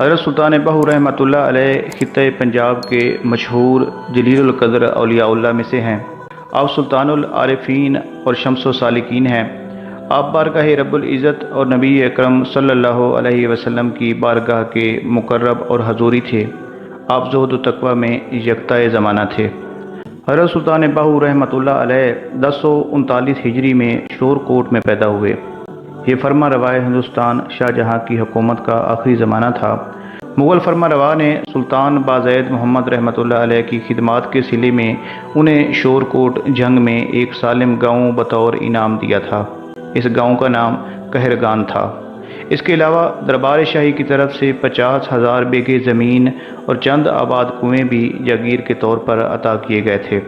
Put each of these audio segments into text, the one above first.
حضرت سلطان بہو رحمۃ اللہ علیہ خطۂ پنجاب کے مشہور جلیل القدر اولیاء اللہ میں سے ہیں۔ آپ سلطان العارفین اور شمس و سالکین ہیں۔ آپ بارگاہ رب العزت اور نبی اکرم صلی اللہ علیہ وسلم کی بارگاہ کے مقرب اور حضوری تھے۔ آپ زہد و تقوی میں یکتائے زمانہ تھے۔ حضرت سلطان بہو رحمۃ اللہ علیہ 1039 ہجری میں شور کوٹ میں پیدا ہوئے۔ یہ فرما روا ہندوستان شاہ جہاں کی حکومت کا آخری زمانہ تھا۔ مغل فرما روا نے سلطان بازید محمد رحمۃ اللہ علیہ کی خدمات کے صلے میں انہیں شور کوٹ جنگ میں ایک سالم گاؤں بطور انعام دیا تھا۔ اس گاؤں کا نام کہرگان تھا۔ اس کے علاوہ دربار شاہی کی طرف سے 50,000 بیگھے زمین اور چند آباد کنویں بھی جاگیر کے طور پر عطا کیے گئے تھے۔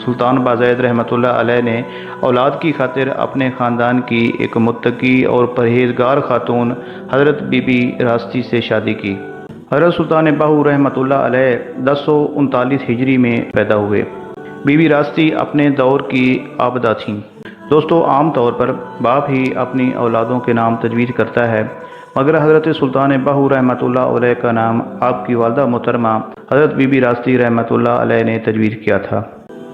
سلطان بازید رحمۃ اللہ علیہ نے اولاد کی خاطر اپنے خاندان کی ایک متقی اور پرہیزگار خاتون حضرت بی بی راستی سے شادی کی۔ حضرت سلطان بہو رحمۃ اللہ علیہ 1039 ہجری میں پیدا ہوئے۔ بی بی راستی اپنے دور کی عابدہ تھیں۔ دوستو، عام طور پر باپ ہی اپنی اولادوں کے نام تجویز کرتا ہے، مگر حضرت سلطان بہو رحمۃ اللہ علیہ کا نام آپ کی والدہ محترمہ حضرت بی بی راستی رحمۃ اللہ علیہ نے تجویز کیا تھا۔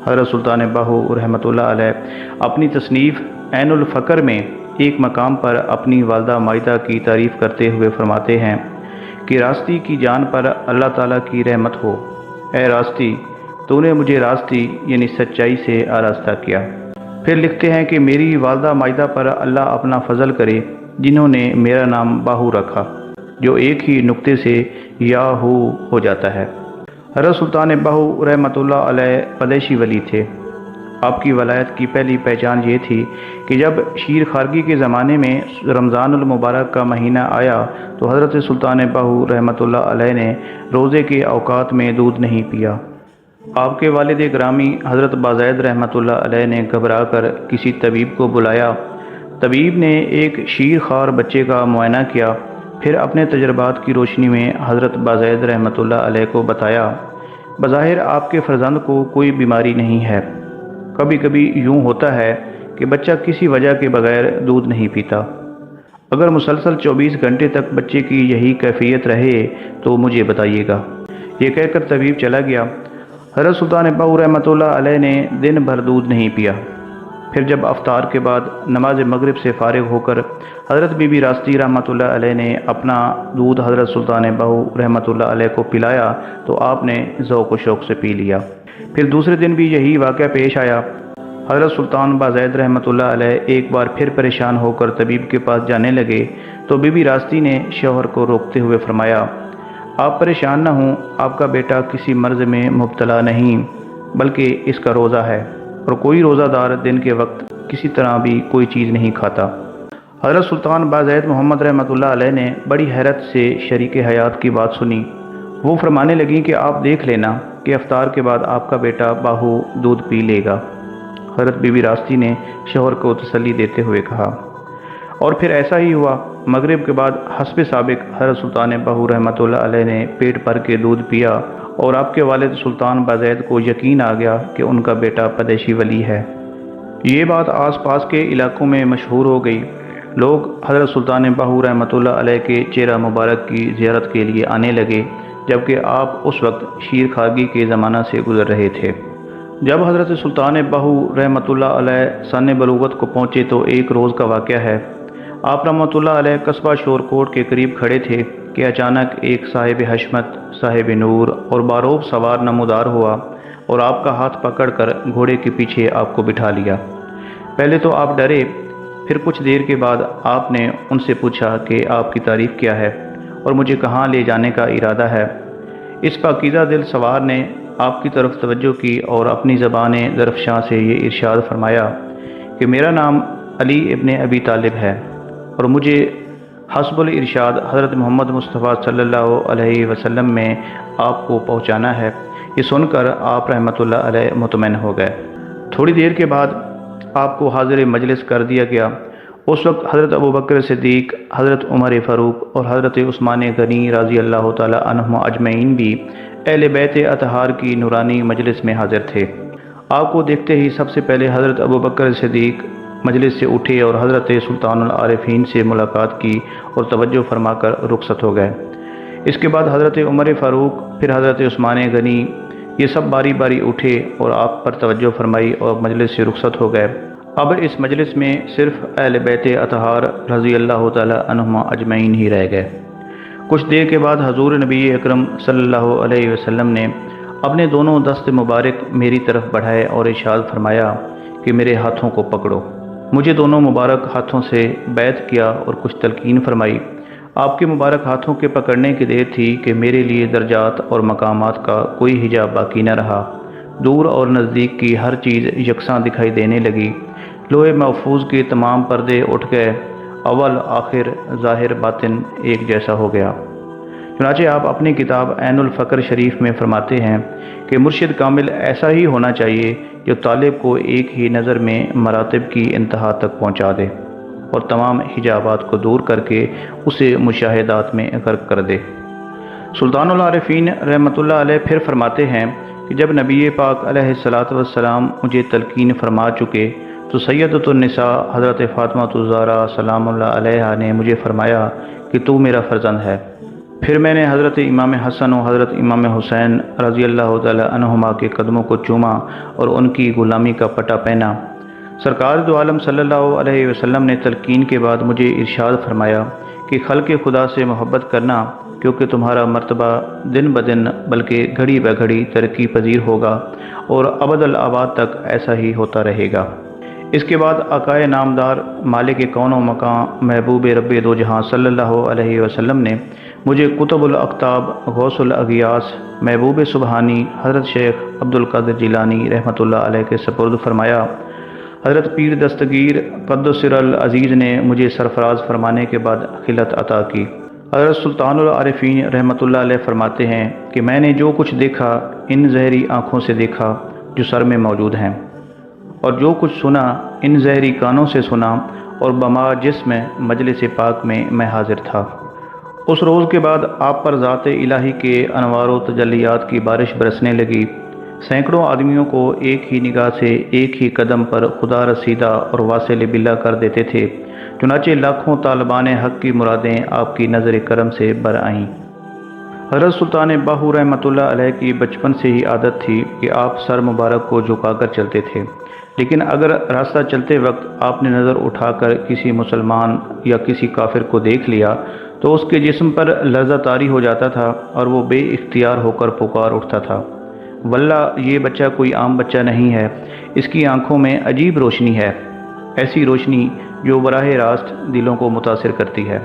حضرت سلطان بہو رحمۃ اللہ علیہ اپنی تصنیف عین الفقر میں ایک مقام پر اپنی والدہ مائدہ کی تعریف کرتے ہوئے فرماتے ہیں کہ راستی کی جان پر اللہ تعالیٰ کی رحمت ہو۔ اے راستی، تو نے مجھے راستی یعنی سچائی سے آراستہ کیا۔ پھر لکھتے ہیں کہ میری والدہ مائدہ پر اللہ اپنا فضل کرے، جنہوں نے میرا نام باہو رکھا، جو ایک ہی نقطے سے یا ہو جاتا ہے۔ حضرت سلطان بہو رحمۃ اللہ علیہ پدیشی ولی تھے۔ آپ کی ولایت کی پہلی پہچان یہ تھی کہ جب شیر خارگی کے زمانے میں رمضان المبارک کا مہینہ آیا تو حضرت سلطان بہو رحمۃ اللہ علیہ نے روزے کے اوقات میں دودھ نہیں پیا۔ آپ کے والد گرامی حضرت بازید رحمۃ اللہ علیہ نے گھبرا کر کسی طبیب کو بلایا۔ طبیب نے ایک شیر خوار بچے کا معائنہ کیا، پھر اپنے تجربات کی روشنی میں حضرت بازید رحمۃ اللہ علیہ کو بتایا، بظاہر آپ کے فرزند کو کوئی بیماری نہیں ہے۔ کبھی کبھی یوں ہوتا ہے کہ بچہ کسی وجہ کے بغیر دودھ نہیں پیتا۔ اگر مسلسل 24 گھنٹے تک بچے کی یہی کیفیت رہے تو مجھے بتائیے گا۔ یہ کہہ کر طبیب چلا گیا۔ حضرت سلطان بہو رحمۃ اللہ علیہ نے دن بھر دودھ نہیں پیا۔ پھر جب افطار کے بعد نماز مغرب سے فارغ ہو کر حضرت بی بی راستی رحمۃ اللہ علیہ نے اپنا دودھ حضرت سلطان بہو رحمۃ اللہ علیہ کو پلایا تو آپ نے ذوق و شوق سے پی لیا۔ پھر دوسرے دن بھی یہی واقعہ پیش آیا۔ حضرت سلطان بازید رحمۃ اللہ علیہ ایک بار پھر پریشان ہو کر طبیب کے پاس جانے لگے تو بی بی راستی نے شوہر کو روکتے ہوئے فرمایا، آپ پریشان نہ ہوں، آپ کا بیٹا کسی مرض میں مبتلا نہیں بلکہ اس کا روزہ ہے، اور کوئی روزہ دار دن کے وقت کسی طرح بھی کوئی چیز نہیں کھاتا۔ حضرت سلطان بازید محمد رحمۃ اللہ علیہ نے بڑی حیرت سے شریک حیات کی بات سنی۔ وہ فرمانے لگیں کہ آپ دیکھ لینا کہ افطار کے بعد آپ کا بیٹا باہو دودھ پی لے گا۔ حضرت بی بی راستی نے شوہر کو تسلی دیتے ہوئے کہا، اور پھر ایسا ہی ہوا۔ مغرب کے بعد حسب سابق حضرت سلطان بہو رحمۃ اللہ علیہ نے پیٹ بھر کے دودھ پیا اور آپ کے والد سلطان بازید کو یقین آ گیا کہ ان کا بیٹا پدیشی ولی ہے۔ یہ بات آس پاس کے علاقوں میں مشہور ہو گئی۔ لوگ حضرت سلطان بہو رحمۃ اللہ علیہ کے چہرہ مبارک کی زیارت کے لیے آنے لگے، جبکہ آپ اس وقت شیر خارگی کے زمانہ سے گزر رہے تھے۔ جب حضرت سلطان بہو رحمۃ اللہ علیہ سن بلوغت کو پہنچے تو ایک روز کا واقعہ ہے۔ آپ رحمۃ اللہ علیہ قصبہ شور کوٹ کے قریب کھڑے تھے کہ اچانک ایک صاحب حشمت، صاحب نور اور باروب سوار نمودار ہوا اور آپ کا ہاتھ پکڑ کر گھوڑے کے پیچھے آپ کو بٹھا لیا۔ پہلے تو آپ ڈرے، پھر کچھ دیر کے بعد آپ نے ان سے پوچھا کہ آپ کی تعریف کیا ہے اور مجھے کہاں لے جانے کا ارادہ ہے۔ اس پاکیزہ دل سوار نے آپ کی طرف توجہ کی اور اپنی زبان درفشاں سے یہ ارشاد فرمایا کہ میرا نام علی ابن ابی طالب ہے اور مجھے حسب الارشاد حضرت محمد مصطفیٰ صلی اللہ علیہ وسلم میں آپ کو پہنچانا ہے۔ یہ سن کر آپ رحمۃ اللہ علیہ مطمئن ہو گئے۔ تھوڑی دیر کے بعد آپ کو حاضر مجلس کر دیا گیا۔ اس وقت حضرت ابوبکر صدیق، حضرت عمر فاروق اور حضرت عثمان غنی رضی اللہ تعالی عنہم اجمعین بھی اہل بیت اطہار کی نورانی مجلس میں حاضر تھے۔ آپ کو دیکھتے ہی سب سے پہلے حضرت ابوبکر صدیق مجلس سے اٹھے اور حضرت سلطان العارفین سے ملاقات کی اور توجہ فرما کر رخصت ہو گئے۔ اس کے بعد حضرت عمر فاروق، پھر حضرت عثمان غنی، یہ سب باری باری اٹھے اور آپ پر توجہ فرمائی اور مجلس سے رخصت ہو گئے۔ اب اس مجلس میں صرف اہل بیت اطہار رضی اللہ تعالی عنہم اجمعین ہی رہ گئے۔ کچھ دیر کے بعد حضور نبی اکرم صلی اللہ علیہ وسلم نے اپنے دونوں دست مبارک میری طرف بڑھائے اور ارشاد فرمایا کہ میرے ہاتھوں کو پکڑو۔ مجھے دونوں مبارک ہاتھوں سے بیعت کیا اور کچھ تلقین فرمائی۔ آپ کے مبارک ہاتھوں کے پکڑنے کی دیر تھی کہ میرے لیے درجات اور مقامات کا کوئی حجاب باقی نہ رہا۔ دور اور نزدیک کی ہر چیز یکساں دکھائی دینے لگی۔ لوح محفوظ کے تمام پردے اٹھ گئے، اول آخر ظاہر باطن ایک جیسا ہو گیا۔ چنانچہ آپ اپنی کتاب عین الفقر شریف میں فرماتے ہیں کہ مرشد کامل ایسا ہی ہونا چاہیے جو طالب کو ایک ہی نظر میں مراتب کی انتہا تک پہنچا دے اور تمام حجابات کو دور کر کے اسے مشاہدات میں غرق کر دے۔ سلطان العارفین رحمۃ اللہ علیہ پھر فرماتے ہیں کہ جب نبی پاک علیہ الصلاۃ والسلام مجھے تلقین فرما چکے تو سیدۃ النساء حضرت فاطمہ الزہرا سلام اللہ علیہا نے مجھے فرمایا کہ تو میرا فرزند ہے۔ پھر میں نے حضرت امام حسن و حضرت امام حسین رضی اللہ تعالی عنہما کے قدموں کو چوما اور ان کی غلامی کا پٹا پہنا۔ سرکار دو عالم صلی اللہ علیہ وسلم نے تلقین کے بعد مجھے ارشاد فرمایا کہ خلق خدا سے محبت کرنا، کیونکہ تمہارا مرتبہ دن بدن بلکہ گھڑی بہ گھڑی ترقی پذیر ہوگا اور ابد الآباد تک ایسا ہی ہوتا رہے گا۔ اس کے بعد آقائے نامدار مالک کون و مکان محبوب رب دو جہاں صلی اللہ علیہ وسلم نے مجھے قطب الاقطاب غوث الاغیاث محبوب سبحانی حضرت شیخ عبد القادر جیلانی رحمۃ اللہ علیہ کے سپرد فرمایا۔ حضرت پیر دستگیر قدس سر العزیز نے مجھے سرفراز فرمانے کے بعد خلعت عطا کی۔ حضرت سلطان العارفین رحمۃ اللہ علیہ فرماتے ہیں کہ میں نے جو کچھ دیکھا ان زہری آنکھوں سے دیکھا جو سر میں موجود ہیں، اور جو کچھ سنا ان زہری کانوں سے سنا، اور بما جسم مجلس پاک میں میں حاضر تھا۔ اس روز کے بعد آپ پر ذات الہی کے انوار و تجلیات کی بارش برسنے لگی۔ سینکڑوں آدمیوں کو ایک ہی نگاہ سے ایک ہی قدم پر خدا رسیدہ اور واصل باللہ کر دیتے تھے۔ چنانچہ لاکھوں طالبان حق کی مرادیں آپ کی نظر کرم سے بر آئیں۔ حضرت سلطان باہو رحمۃ اللہ علیہ کی بچپن سے ہی عادت تھی کہ آپ سر مبارک کو جھکا کر چلتے تھے، لیکن اگر راستہ چلتے وقت آپ نے نظر اٹھا کر کسی مسلمان یا کسی کافر کو دیکھ لیا تو اس کے جسم پر لرزہ طاری ہو جاتا تھا اور وہ بے اختیار ہو کر پکار اٹھتا تھا، واللہ یہ بچہ کوئی عام بچہ نہیں ہے، اس کی آنکھوں میں عجیب روشنی ہے، ایسی روشنی جو براہ راست دلوں کو متاثر کرتی ہے،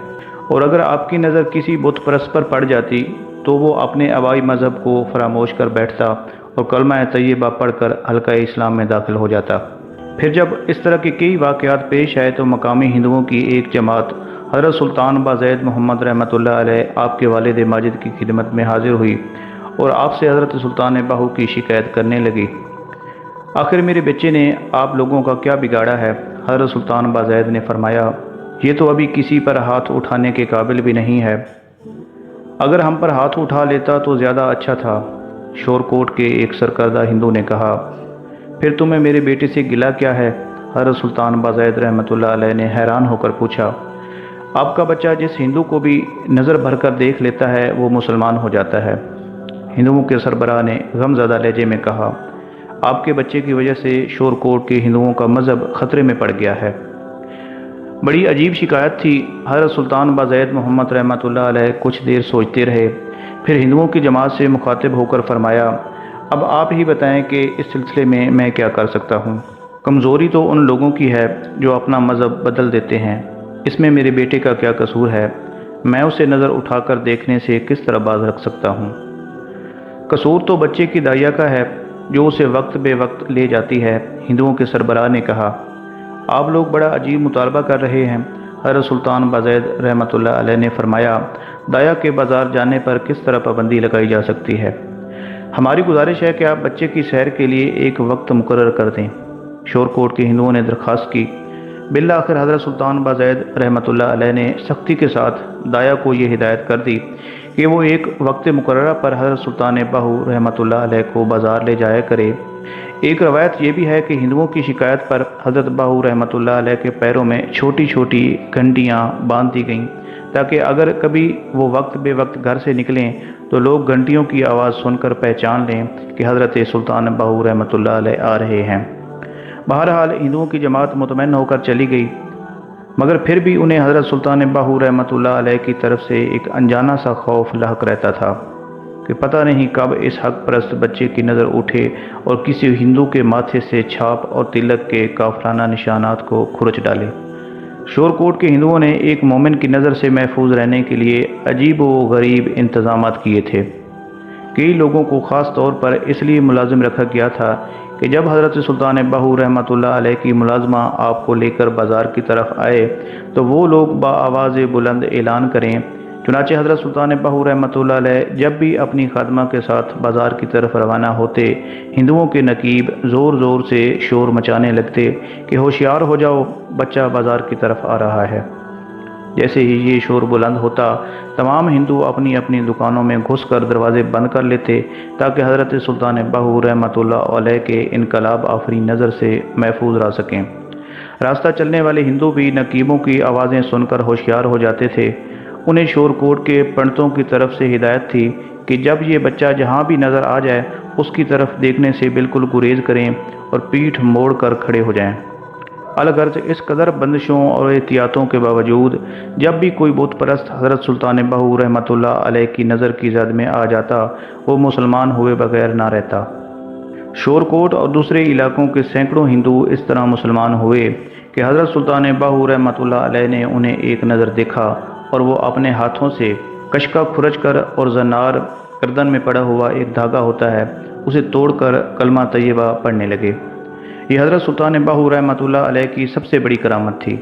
اور اگر آپ کی نظر کسی بت پرست پر پڑ جاتی تو وہ اپنے آبائی مذہب کو فراموش کر بیٹھتا اور کلمہ طیبہ پڑھ کر حلقہ اسلام میں داخل ہو جاتا۔ پھر جب اس طرح کے کئی واقعات پیش آئے تو مقامی ہندوؤں کی ایک جماعت حضرت سلطان بازید محمد رحمۃ اللہ علیہ آپ کے والد ماجد کی خدمت میں حاضر ہوئی اور آپ سے حضرت سلطان باہو کی شکایت کرنے لگی۔ آخر میرے بچے نے آپ لوگوں کا کیا بگاڑا ہے؟ حضرت سلطان بازید نے فرمایا، یہ تو ابھی کسی پر ہاتھ اٹھانے کے قابل بھی نہیں ہے، اگر ہم پر ہاتھ اٹھا لیتا تو زیادہ اچھا تھا۔ شور کوٹ کے ایک سرکردہ ہندو نے کہا، پھر تمہیں میرے بیٹے سے گلہ کیا ہے؟ حضرت سلطان بازید رحمۃ اللہ علیہ نے حیران ہو کر پوچھا، آپ کا بچہ جس ہندو کو بھی نظر بھر کر دیکھ لیتا ہے وہ مسلمان ہو جاتا ہے۔ ہندوؤں کے سربراہ نے غم زدہ لہجے میں کہا، آپ کے بچے کی وجہ سے شور کوٹ کے ہندوؤں کا مذہب خطرے میں پڑ گیا ہے۔ بڑی عجیب شکایت تھی۔ حضرت سلطان بازید محمد رحمۃ اللہ علیہ کچھ دیر سوچتے رہے، پھر ہندوؤں کی جماعت سے مخاطب ہو کر فرمایا، اب آپ ہی بتائیں کہ اس سلسلے میں کیا کر سکتا ہوں؟ کمزوری تو ان لوگوں کی ہے جو اپنا مذہب بدل دیتے ہیں، اس میں میرے بیٹے کا کیا قصور ہے؟ میں اسے نظر اٹھا کر دیکھنے سے کس طرح باز رکھ سکتا ہوں؟ قصور تو بچے کی دائیا کا ہے جو اسے وقت بے وقت لے جاتی ہے، ہندوؤں کے سربراہ نے کہا۔ آپ لوگ بڑا عجیب مطالبہ کر رہے ہیں۔ حضرت سلطان بازید رحمۃ اللہ علیہ نے فرمایا، دایا کے بازار جانے پر کس طرح پابندی لگائی جا سکتی ہے؟ ہماری گزارش ہے کہ آپ بچے کی سیر کے لیے ایک وقت مقرر کر دیں۔ شور کوٹ کے ہندوؤں نے درخواست کی۔ بالآخر حضرت سلطان بازید رحمۃ اللہ علیہ نے سختی کے ساتھ دایا کو یہ ہدایت کر دی کہ وہ ایک وقت مقررہ پر حضرت سلطان باہو رحمۃ اللہ علیہ کو بازار لے جایا کرے۔ ایک روایت یہ بھی ہے کہ ہندوؤں کی شکایت پر حضرت باہو رحمۃ اللہ علیہ کے پیروں میں چھوٹی چھوٹی گھنٹیاں باندھ دی گئیں تاکہ اگر کبھی وہ وقت بے وقت گھر سے نکلیں تو لوگ گھنٹیوں کی آواز سن کر پہچان لیں کہ حضرت سلطان بہو رحمۃ اللہ علیہ آ رہے ہیں۔ بہرحال ہندوؤں کی جماعت مطمئن ہو کر چلی گئی، مگر پھر بھی انہیں حضرت سلطان بہو رحمۃ اللہ علیہ کی طرف سے ایک انجانا سا خوف لاحق رہتا تھا کہ پتہ نہیں کب اس حق پرست بچے کی نظر اٹھے اور کسی ہندو کے ماتھے سے چھاپ اور تلک کے کافرانہ نشانات کو کھرچ ڈالے۔ شورکوٹ کے ہندوؤں نے ایک مومن کی نظر سے محفوظ رہنے کے لیے عجیب و غریب انتظامات کیے تھے۔ کئی لوگوں کو خاص طور پر اس لیے ملازم رکھا گیا تھا کہ جب حضرت سلطان بہو رحمۃ اللہ علیہ کی ملازمہ آپ کو لے کر بازار کی طرف آئے تو وہ لوگ بآواز بلند اعلان کریں۔ چنانچہ حضرت سلطان بہو رحمۃ اللہ علیہ جب بھی اپنی خادمہ کے ساتھ بازار کی طرف روانہ ہوتے، ہندوؤں کے نقیب زور زور سے شور مچانے لگتے کہ ہوشیار ہو جاؤ، بچہ بازار کی طرف آ رہا ہے۔ جیسے ہی یہ شور بلند ہوتا، تمام ہندو اپنی اپنی دکانوں میں گھس کر دروازے بند کر لیتے تاکہ حضرت سلطان بہو رحمۃ اللہ علیہ کے انقلاب آفریں نظر سے محفوظ رہ سکیں۔ راستہ چلنے والے ہندو بھی نقیبوں کی آوازیں سن کر ہوشیار ہو جاتے تھے۔ انہیں شورکوٹ کے پنڈتوں کی طرف سے ہدایت تھی کہ جب یہ بچہ جہاں بھی نظر آ جائے اس کی طرف دیکھنے سے بالکل گریز کریں اور پیٹھ موڑ کر کھڑے ہو جائیں۔ الغرض اس قدر بندشوں اور احتیاطوں کے باوجود جب بھی کوئی بت پرست حضرت سلطان بہو رحمۃ اللہ علیہ کی نظر کی زد میں آ جاتا، وہ مسلمان ہوئے بغیر نہ رہتا۔ شورکوٹ اور دوسرے علاقوں کے سینکڑوں ہندو اس طرح مسلمان ہوئے کہ حضرت سلطان بہو رحمۃ اللہ علیہ نے انہیں ایک نظر دیکھا اور وہ اپنے ہاتھوں سے کشکا کھرچ کر اور زنار گردن میں پڑا ہوا ایک دھاگا ہوتا ہے اسے توڑ کر کلمہ طیبہ پڑھنے لگے۔ یہ حضرت سلطان بہو رحمۃ اللہ علیہ کی سب سے بڑی کرامت تھی۔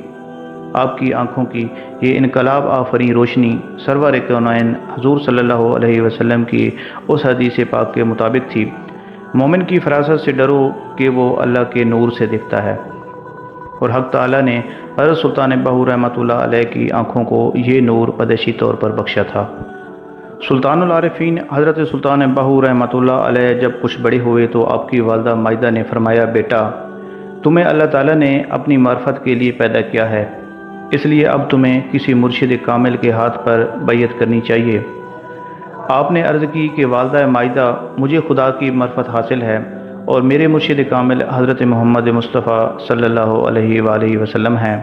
آپ کی آنکھوں کی یہ انقلاب آفریں روشنی سرور کونین حضور صلی اللہ علیہ وسلم کی اس حدیث پاک کے مطابق تھی، مومن کی فراست سے ڈرو کہ وہ اللہ کے نور سے دکھتا ہے، اور حق تعالیٰ نے حضرت سلطان بہو رحمۃ اللہ علیہ کی آنکھوں کو یہ نور پدیشی طور پر بخشا تھا۔ سلطان العارفین حضرت سلطان بہو رحمۃ اللہ علیہ جب کچھ بڑے ہوئے تو آپ کی والدہ مائدہ نے فرمایا، بیٹا تمہیں اللہ تعالیٰ نے اپنی معرفت کے لیے پیدا کیا ہے، اس لیے اب تمہیں کسی مرشد کامل کے ہاتھ پر بیعت کرنی چاہیے۔ آپ نے عرض کی کہ والدہ مائدہ مجھے خدا کی معرفت حاصل ہے اور میرے مرشد کامل حضرت محمد مصطفیٰ صلی اللہ علیہ وآلہ وسلم ہیں۔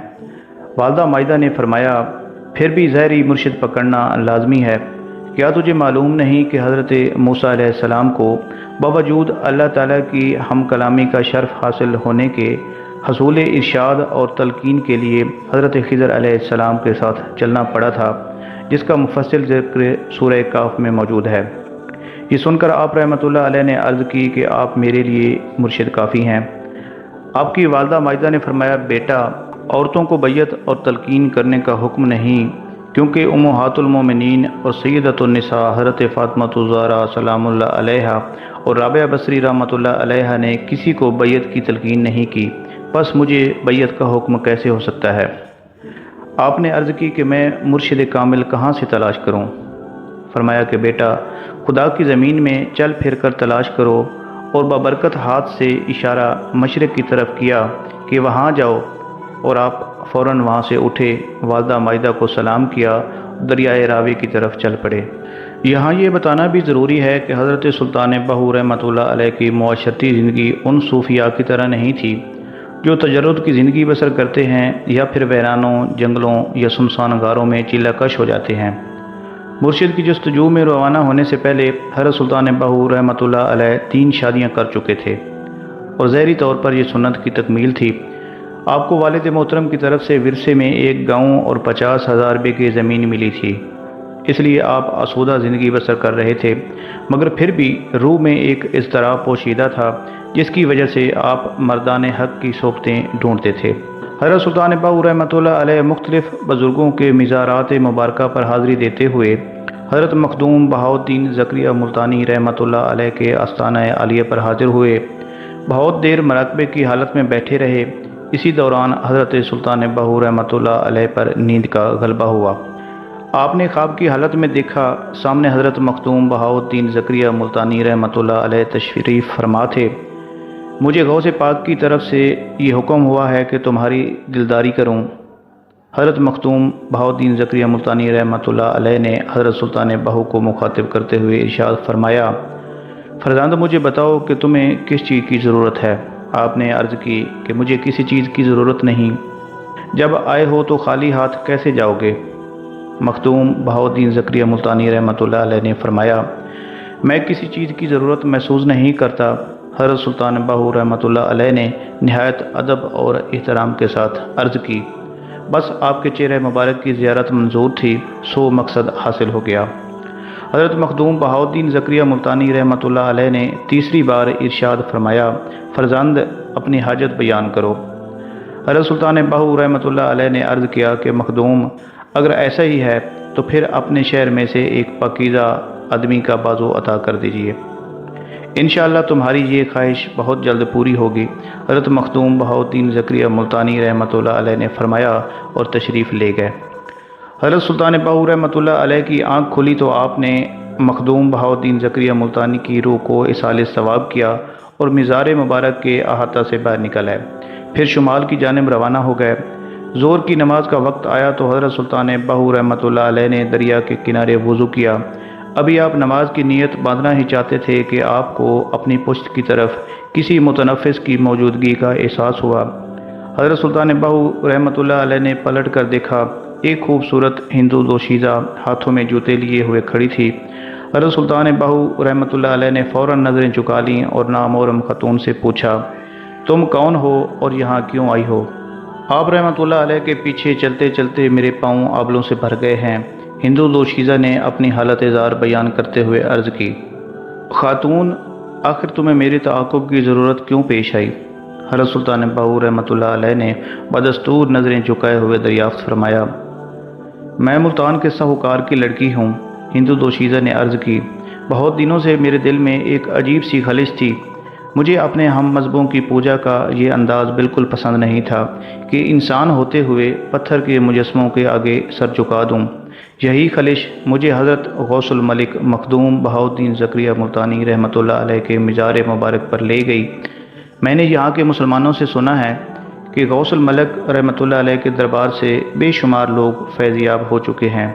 والدہ مائدہ نے فرمایا، پھر بھی ظاہری مرشد پکڑنا لازمی ہے۔ کیا تجھے معلوم نہیں کہ حضرت موسیٰ علیہ السلام کو باوجود اللہ تعالیٰ کی ہم کلامی کا شرف حاصل ہونے کے حصول ارشاد اور تلقین کے لیے حضرت خضر علیہ السلام کے ساتھ چلنا پڑا تھا، جس کا مفصل ذکر سورہ کاف میں موجود ہے۔ یہ سن کر آپ رحمۃ اللہ علیہ نے عرض کی کہ آپ میرے لیے مرشد کافی ہیں۔ آپ کی والدہ مائدہ نے فرمایا، بیٹا عورتوں کو بیعت اور تلقین کرنے کا حکم نہیں، کیونکہ امہات المومنین اور سیدۃ النساء حضرت فاطمہ الزہرا سلام اللہ علیہا اور رابعہ بصری رحمۃ اللہ علیہا نے کسی کو بیعت کی تلقین نہیں کی، بس مجھے بیعت کا حکم کیسے ہو سکتا ہے؟ آپ نے عرض کی کہ میں مرشد کامل کہاں سے تلاش کروں؟ فرمایا کہ بیٹا خدا کی زمین میں چل پھر کر تلاش کرو، اور بابرکت ہاتھ سے اشارہ مشرق کی طرف کیا کہ وہاں جاؤ، اور آپ فوراً وہاں سے اٹھے، والدہ مائدہ کو سلام کیا، دریائے راوی کی طرف چل پڑے۔ یہاں یہ بتانا بھی ضروری ہے کہ حضرت سلطان بہو رحمۃ اللہ علیہ کی معاشرتی زندگی ان صوفیاء کی طرح نہیں تھی جو تجرد کی زندگی بسر کرتے ہیں یا پھر ویرانوں، جنگلوں یا سنسان غاروں میں چیلہ کش ہو جاتے ہیں۔ مرشد کی جستجو میں روانہ ہونے سے پہلے حضرت سلطان بہو رحمۃ اللہ علیہ 3 شادیاں کر چکے تھے، اور ظاہری طور پر یہ سنت کی تکمیل تھی۔ آپ کو والد محترم کی طرف سے ورثے میں ایک گاؤں اور 50,000 بیگھے زمین ملی تھی، اس لیے آپ آسودہ زندگی بسر کر رہے تھے، مگر پھر بھی روح میں ایک اضطراب پوشیدہ تھا جس کی وجہ سے آپ مردان حق کی صحبتیں ڈھونڈتے تھے۔ حضرت سلطان بہو رحمۃ اللہ علیہ مختلف بزرگوں کے مزارات مبارکہ پر حاضری دیتے ہوئے حضرت مخدوم بہاؤالدین زکریا ملتانی رحمۃ اللہ علیہ کے آستانہ عالیہ پر حاضر ہوئے، بہت دیر مراقبے کی حالت میں بیٹھے رہے۔ اسی دوران حضرت سلطان بہو رحمۃ اللہ علیہ پر نیند کا غلبہ ہوا۔ آپ نے خواب کی حالت میں دیکھا سامنے حضرت مخدوم بہاؤالدین زکریا ملتانی رحمۃ اللہ علیہ تشریف فرما تھے۔ مجھے غوث پاک کی طرف سے یہ حکم ہوا ہے کہ تمہاری دلداری کروں۔ حضرت مختوم بہاؤالدین زکریا ملتانی رحمۃ اللہ علیہ نے حضرت سلطان بہو کو مخاطب کرتے ہوئے ارشاد فرمایا، فرزند مجھے بتاؤ کہ تمہیں کس چیز کی ضرورت ہے؟ آپ نے عرض کی کہ مجھے کسی چیز کی ضرورت نہیں، جب آئے ہو تو خالی ہاتھ کیسے جاؤ گے؟ مختوم بہاؤالدین زکریا ملتانی رحمۃ اللہ علیہ نے فرمایا، میں کسی چیز کی ضرورت محسوس نہیں کرتا۔ حضرت سلطان بہو رحمۃ اللہ علیہ نے نہایت ادب اور احترام کے ساتھ عرض کی، بس آپ کے چہرہ مبارک کی زیارت منظور تھی، سو مقصد حاصل ہو گیا۔ حضرت مخدوم بہاؤالدین زکریا ملتانی رحمۃ اللہ علیہ نے تیسری بار ارشاد فرمایا، فرزند اپنی حاجت بیان کرو۔ حضرت سلطان بہو رحمۃ اللہ علیہ نے عرض کیا کہ مخدوم، اگر ایسا ہی ہے تو پھر اپنے شہر میں سے ایک پاکیزہ آدمی کا بازو عطا کر دیجیے، انشاءاللہ تمہاری یہ خواہش بہت جلد پوری ہوگی۔ حضرت مخدوم بہاؤالدین زکریا ملتانی رحمۃ اللہ علیہ نے فرمایا اور تشریف لے گئے۔ حضرت سلطان بہو رحمۃ اللہ علیہ کی آنکھ کھلی تو آپ نے مخدوم بہاؤالدین زکریا ملتانی کی روح کو اصال ثواب کیا اور مزار مبارک کے احاطہ سے باہر نکل آئے، پھر شمال کی جانب روانہ ہو گئے۔ ظہر کی نماز کا وقت آیا تو حضرت سلطان بہو رحمۃ اللہ علیہ نے دریا کے کنارے وضو کیا۔ ابھی آپ نماز کی نیت باندھنا ہی چاہتے تھے کہ آپ کو اپنی پشت کی طرف کسی متنفس کی موجودگی کا احساس ہوا۔ حضرت سلطان بہو رحمۃ اللہ علیہ نے پلٹ کر دیکھا، ایک خوبصورت ہندو دوشیزہ ہاتھوں میں جوتے لیے ہوئے کھڑی تھی۔ حضرت سلطان بہو رحمۃ اللہ علیہ نے فوراً نظریں چکا لیں اور نامحرم خاتون سے پوچھا، تم کون ہو اور یہاں کیوں آئی ہو؟ آپ رحمۃ اللہ علیہ کے پیچھے چلتے چلتے میرے پاؤں آبلوں سے بھر گئے ہیں۔ ہندو دوشیزہ نے اپنی حالت زار بیان کرتے ہوئے عرض کی، خاتون آخر تمہیں میرے تعاقب کی ضرورت کیوں پیش آئی؟ حضرت سلطان بہو رحمۃ اللہ علیہ نے بدستور نظریں جھکائے ہوئے دریافت فرمایا، میں ملتان کے ساہوکار کی لڑکی ہوں۔ ہندو دوشیزہ نے عرض کی، بہت دنوں سے میرے دل میں ایک عجیب سی خلش تھی، مجھے اپنے ہم مذہبوں کی پوجا کا یہ انداز بالکل پسند نہیں تھا کہ انسان ہوتے ہوئے پتھر کے مجسموں کے آگے سر جھکا دوں۔ یہی خلش مجھے حضرت غوث الملک مخدوم بہاؤالدین زکریا ملتانی رحمۃ اللہ علیہ کے مزار مبارک پر لے گئی۔ میں نے یہاں کے مسلمانوں سے سنا ہے کہ غوث الملک رحمۃ اللہ علیہ کے دربار سے بے شمار لوگ فیض یاب ہو چکے ہیں۔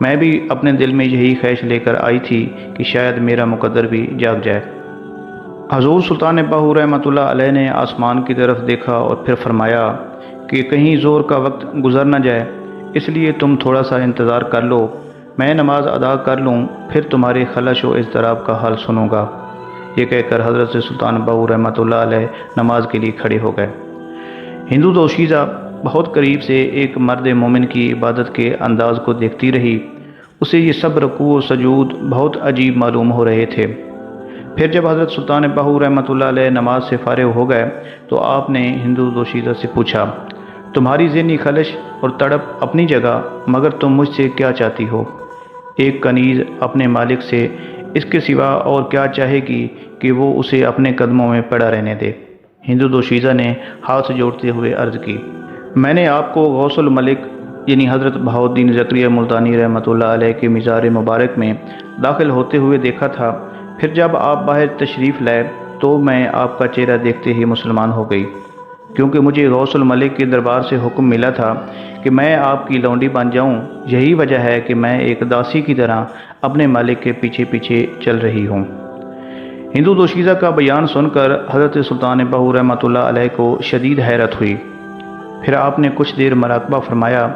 میں بھی اپنے دل میں یہی خواہش لے کر آئی تھی کہ شاید میرا مقدر بھی جاگ جائے۔ حضور سلطان بہو رحمۃ اللہ علیہ نے آسمان کی طرف دیکھا اور پھر فرمایا کہ کہیں زور کا وقت گزر نہ جائے، اس لیے تم تھوڑا سا انتظار کر لو، میں نماز ادا کر لوں، پھر تمہارے خلش و اضطراب کا حل سنوں گا۔ یہ کہہ کر حضرت سلطان بہو رحمۃ اللہ علیہ نماز کے لیے کھڑے ہو گئے۔ ہندو دوشیزہ بہت قریب سے ایک مرد مومن کی عبادت کے انداز کو دیکھتی رہی، اسے یہ سب رکوع و سجود بہت عجیب معلوم ہو رہے تھے۔ پھر جب حضرت سلطان بہو رحمۃ اللہ علیہ نماز سے فارغ ہو گئے تو آپ نے ہندو دوشیزہ سے پوچھا، تمہاری ذہنی خلش اور تڑپ اپنی جگہ، مگر تم مجھ سے کیا چاہتی ہو؟ ایک کنیز اپنے مالک سے اس کے سوا اور کیا چاہے گی کہ وہ اسے اپنے قدموں میں پڑا رہنے دے؟ ہندو دوشیزہ نے ہاتھ جوڑتے ہوئے عرض کی، میں نے آپ کو غوث الملک یعنی حضرت بہاؤالدین زکریا ملتانی رحمۃ اللہ علیہ کے مزار مبارک میں داخل ہوتے ہوئے دیکھا تھا، پھر جب آپ باہر تشریف لائے تو میں آپ کا چہرہ دیکھتے ہی مسلمان ہو گئی، کیونکہ مجھے غوث الملک کے دربار سے حکم ملا تھا کہ میں آپ کی لونڈی بن جاؤں، یہی وجہ ہے کہ میں ایک داسی کی طرح اپنے مالک کے پیچھے پیچھے چل رہی ہوں۔ ہندو دوشیزہ کا بیان سن کر حضرت سلطان بہو رحمۃ اللہ علیہ کو شدید حیرت ہوئی۔ پھر آپ نے کچھ دیر مراقبہ فرمایا۔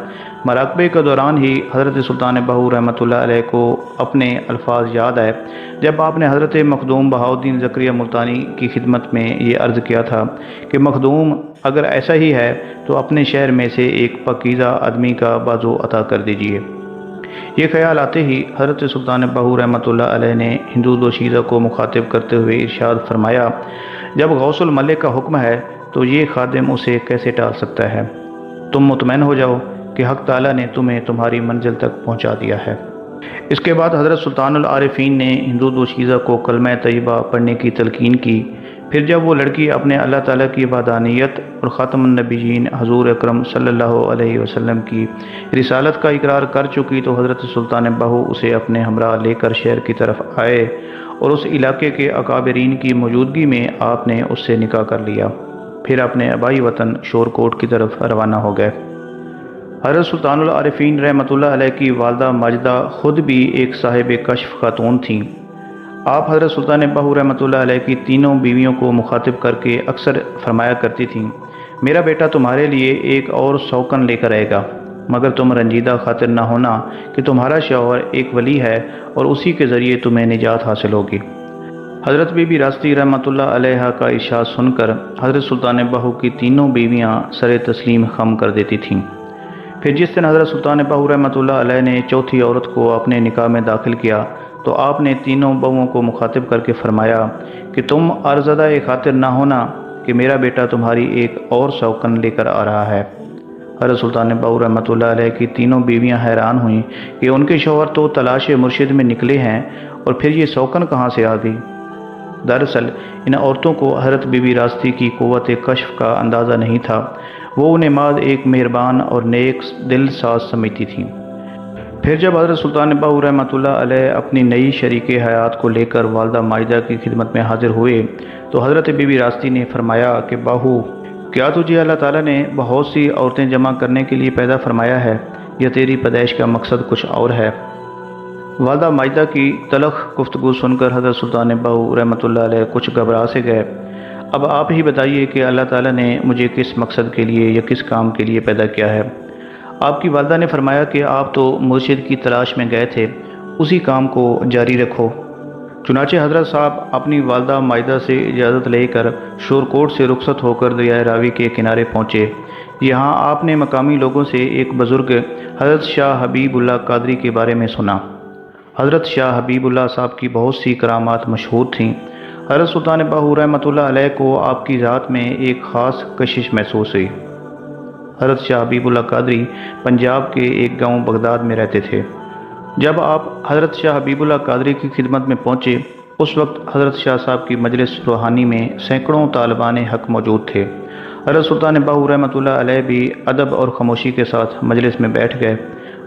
مراقبے کے دوران ہی حضرت سلطان بہو رحمۃ اللہ علیہ کو اپنے الفاظ یاد آئے جب آپ نے حضرت مخدوم بہاؤالدین زکریا ملتانی کی خدمت میں یہ عرض کیا تھا کہ مخدوم اگر ایسا ہی ہے تو اپنے شہر میں سے ایک پاکیزہ آدمی کا بازو عطا کر دیجیے۔ یہ خیال آتے ہی حضرت سلطان بہو رحمۃ اللہ علیہ نے ہندو دوشیزہ کو مخاطب کرتے ہوئے ارشاد فرمایا، جب غوث الملک کا حکم ہے تو یہ خادم اسے کیسے ٹال سکتا ہے؟ تم مطمئن ہو جاؤ کہ حق تعالیٰ نے تمہیں تمہاری منزل تک پہنچا دیا ہے۔ اس کے بعد حضرت سلطان العارفین نے ہندو دوشیزہ کو کلمہ طیبہ پڑھنے کی تلقین کی۔ پھر جب وہ لڑکی اپنے اللہ تعالیٰ کی وحدانیت اور خاتم النبیین حضور اکرم صلی اللہ علیہ وسلم کی رسالت کا اقرار کر چکی تو حضرت سلطان بہو اسے اپنے ہمراہ لے کر شہر کی طرف آئے اور اس علاقے کے اکابرین کی موجودگی میں آپ نے اس سے نکاح کر لیا، پھر اپنے آبائی وطن شور کوٹ کی طرف روانہ ہو گئے۔ حضرت سلطان العارفین رحمۃ اللہ علیہ کی والدہ ماجدہ خود بھی ایک صاحب کشف خاتون تھیں۔ آپ حضرت سلطان بہو رحمۃ اللہ علیہ کی تینوں بیویوں کو مخاطب کر کے اکثر فرمایا کرتی تھیں، میرا بیٹا تمہارے لیے ایک اور سوکن لے کر آئے گا، مگر تم رنجیدہ خاطر نہ ہونا کہ تمہارا شوہر ایک ولی ہے اور اسی کے ذریعے تمہیں نجات حاصل ہوگی۔ حضرت بی بی راستی رحمۃ اللہ علیہ کا ارشاد سن کر حضرت سلطان بہو کی تینوں بیویاں سر تسلیم خم کر دیتی تھیں۔ پھر جس دن حضرت سلطان بہو رحمۃ اللہ علیہ نے چوتھی عورت کو اپنے نکاح میں داخل کیا تو آپ نے تینوں بہوؤں کو مخاطب کر کے فرمایا کہ تم ارزدہ خاطر نہ ہونا کہ میرا بیٹا تمہاری ایک اور سوکن لے کر آ رہا ہے۔ حضرت سلطان بہو رحمۃ اللہ علیہ کی تینوں بیویاں حیران ہوئیں کہ ان کے شوہر تو تلاش مرشد میں نکلے ہیں اور پھر یہ سوکن کہاں سے آ گئی۔ دراصل ان عورتوں کو حضرت بی بی راستی کی قوت کشف کا اندازہ نہیں تھا، وہ انہیں ماد ایک مہربان اور نیک دل ساز سمجھتی تھیں۔ پھر جب حضرت سلطان بہو رحمۃ اللہ علیہ اپنی نئی شریک حیات کو لے کر والدہ ماجدہ کی خدمت میں حاضر ہوئے تو حضرت بی بی راستی نے فرمایا کہ بہو، کیا تجھے اللہ تعالیٰ نے بہت سی عورتیں جمع کرنے کے لیے پیدا فرمایا ہے یا تیری پیدائش کا مقصد کچھ اور ہے؟ والدہ ماجدہ کی تلخ گفتگو سن کر حضرت سلطان بہو رحمۃ اللہ علیہ کچھ گھبرا سے گئے۔ اب آپ ہی بتائیے کہ اللہ تعالیٰ نے مجھے کس مقصد کے لیے یا کس کام کے لیے پیدا کیا ہے؟ آپ کی والدہ نے فرمایا کہ آپ تو مرشد کی تلاش میں گئے تھے، اسی کام کو جاری رکھو۔ چنانچہ حضرت صاحب اپنی والدہ ماجدہ سے اجازت لے کر شورکوٹ سے رخصت ہو کر دریائے راوی کے کنارے پہنچے۔ یہاں آپ نے مقامی لوگوں سے ایک بزرگ حضرت شاہ حبیب اللہ قادری کے بارے میں سنا۔ حضرت شاہ حبیب اللہ صاحب کی بہت سی کرامات مشہور تھیں۔ حضرت سلطان بہو رحمۃ اللہ علیہ کو آپ کی ذات میں ایک خاص کشش محسوس ہوئی۔ حضرت شاہ حبیب اللہ قادری پنجاب کے ایک گاؤں بغداد میں رہتے تھے۔ جب آپ حضرت شاہ حبیب اللہ قادری کی خدمت میں پہنچے اس وقت حضرت شاہ صاحب کی مجلس روحانی میں سینکڑوں طالبان حق موجود تھے۔ حضرت سلطان بہو رحمۃ اللہ علیہ بھی ادب اور خاموشی کے ساتھ مجلس میں بیٹھ گئے۔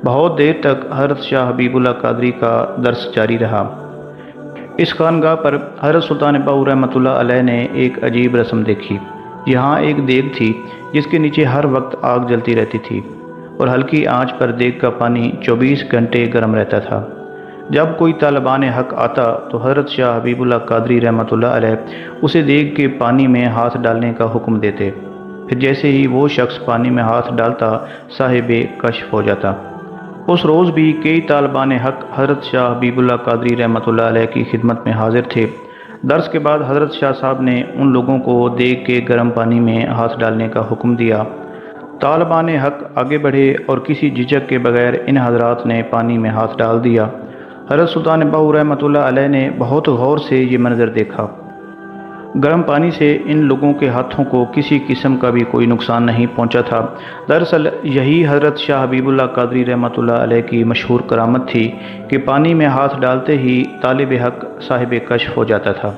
بہت دیر تک حضرت شاہ حبیب اللہ قادری کا درس جاری رہا۔ اس خانگاہ پر حضرت سلطان بہو رحمۃ اللہ علیہ نے ایک عجیب رسم دیکھی۔ یہاں ایک دیگ تھی جس کے نیچے ہر وقت آگ جلتی رہتی تھی اور ہلکی آنچ پر دیگ کا پانی 24 گھنٹے گرم رہتا تھا۔ جب کوئی طالبان حق آتا تو حضرت شاہ حبیب اللہ قادری رحمۃ اللہ علیہ اسے دیگ کے پانی میں ہاتھ ڈالنے کا حکم دیتے، پھر جیسے ہی وہ شخص پانی میں ہاتھ ڈالتا صاحب کشف ہو جاتا۔ اس روز بھی کئی طالبان حق حضرت شاہ حبیب اللہ قادری رحمۃ اللہ علیہ کی خدمت میں حاضر تھے۔ درس کے بعد حضرت شاہ صاحب نے ان لوگوں کو دیگ کے گرم پانی میں ہاتھ ڈالنے کا حکم دیا۔ طالبان حق آگے بڑھے اور کسی جھجک کے بغیر ان حضرات نے پانی میں ہاتھ ڈال دیا۔ حضرت سلطان بہو رحمۃ اللہ علیہ نے بہت غور سے یہ منظر دیکھا۔ گرم پانی سے ان لوگوں کے ہاتھوں کو کسی قسم کا بھی کوئی نقصان نہیں پہنچا تھا۔ دراصل یہی حضرت شاہ حبیب اللہ قادری رحمۃ اللہ علیہ کی مشہور کرامت تھی کہ پانی میں ہاتھ ڈالتے ہی طالب حق صاحب کشف ہو جاتا تھا۔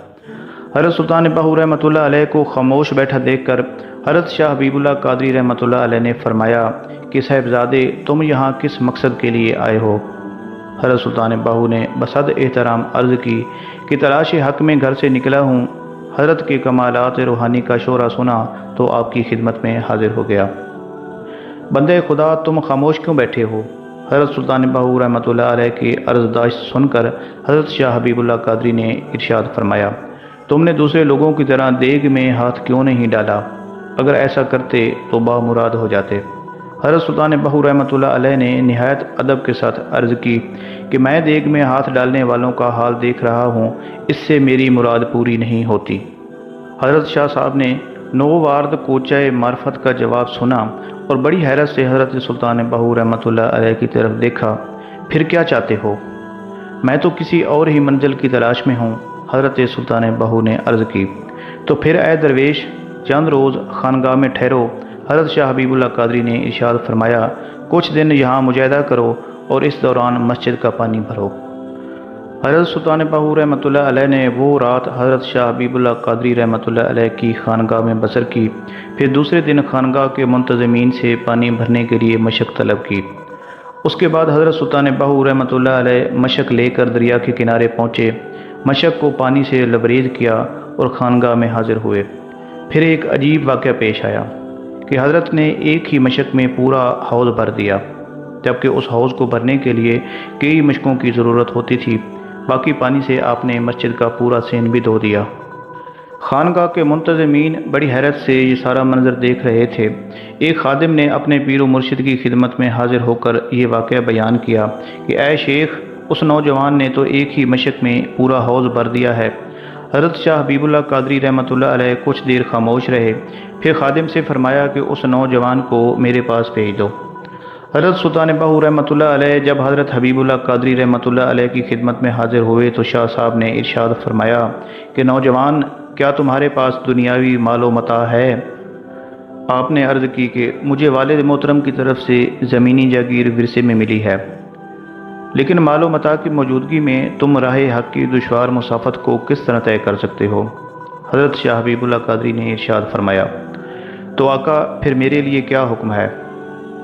حضرت سلطان بہو رحمۃ اللہ علیہ کو خاموش بیٹھا دیکھ کر حضرت شاہ حبیب اللہ قادری رحمۃ اللہ علیہ نے فرمایا کہ صاحبزادے تم یہاں کس مقصد کے لیے آئے ہو؟ حضرت سلطان بہو نے بصد احترام عرض کی کہ تلاش حق میں گھر سے نکلا ہوں، حضرت کے کمالات روحانی کا شعرا سنا تو آپ کی خدمت میں حاضر ہو گیا۔ بندے خدا تم خاموش کیوں بیٹھے ہو؟ حضرت سلطان بہو رحمۃ اللہ علیہ کی عرضداشت سن کر حضرت شاہ حبیب اللہ قادری نے ارشاد فرمایا، تم نے دوسرے لوگوں کی طرح دیگ میں ہاتھ کیوں نہیں ڈالا؟ اگر ایسا کرتے تو بامراد ہو جاتے۔ حضرت سلطان بہو رحمۃ اللہ علیہ نے نہایت ادب کے ساتھ عرض کی کہ میں دیگ میں ہاتھ ڈالنے والوں کا حال دیکھ رہا ہوں، اس سے میری مراد پوری نہیں ہوتی۔ حضرت شاہ صاحب نے نووارد کوچہ معرفت کا جواب سنا اور بڑی حیرت سے حضرت سلطان بہو رحمۃ اللہ علیہ کی طرف دیکھا۔ پھر کیا چاہتے ہو؟ میں تو کسی اور ہی منزل کی تلاش میں ہوں، حضرت سلطان بہو نے عرض کی۔ تو پھر اے درویش چند روز خانگاہ میں ٹھہرو۔ حضرت شاہ حبیب اللہ قادری نے ارشاد فرمایا، کچھ دن یہاں مجاہدہ کرو اور اس دوران مسجد کا پانی بھرو۔ حضرت سلطان بہو رحمۃ اللہ علیہ نے وہ رات حضرت شاہ حبیب اللہ قادری رحمۃ اللہ علیہ کی خانگاہ میں بسر کی، پھر دوسرے دن خانگاہ کے منتظمین سے پانی بھرنے کے لیے مشق طلب کی۔ اس کے بعد حضرت سلطان بہو رحمۃ اللہ علیہ مشق لے کر دریا کے کنارے پہنچے، مشق کو پانی سے لبریز کیا اور خانگاہ میں حاضر ہوئے۔ پھر ایک عجیب واقعہ پیش آیا کہ کہ حضرت نے ایک ہی مشق میں پورا حوض بھر دیا، جبکہ اس حوض کو بھرنے کے لیے کئی مشقوں کی ضرورت ہوتی تھی۔ باقی پانی سے آپ نے مسجد کا پورا سین بھی دھو دیا۔ خانقاہ کے منتظمین بڑی حیرت سے یہ سارا منظر دیکھ رہے تھے۔ ایک خادم نے اپنے پیر و مرشد کی خدمت میں حاضر ہو کر یہ واقعہ بیان کیا کہ اے شیخ، اس نوجوان نے تو ایک ہی مشق میں پورا حوض بھر دیا ہے۔ حضرت شاہ حبیب اللہ قادری رحمۃ اللہ علیہ کچھ دیر خاموش رہے، پھر خادم سے فرمایا کہ اس نوجوان کو میرے پاس بھیج دو۔ حضرت سلطان باہو رحمۃ اللہ علیہ جب حضرت حبیب اللہ قادری رحمۃ اللہ علیہ کی خدمت میں حاضر ہوئے تو شاہ صاحب نے ارشاد فرمایا کہ نوجوان، کیا تمہارے پاس دنیاوی مال و متاع ہے؟ آپ نے عرض کی کہ مجھے والد محترم کی طرف سے زمینی جاگیر ورثے میں ملی ہے، لیکن مال و متاع کی موجودگی میں تم راہ حق کی دشوار مسافت کو کس طرح طے کر سکتے ہو؟ حضرت شاہ حبیب اللہ قادری نے ارشاد فرمایا، تو آقا پھر میرے لیے کیا حکم ہے؟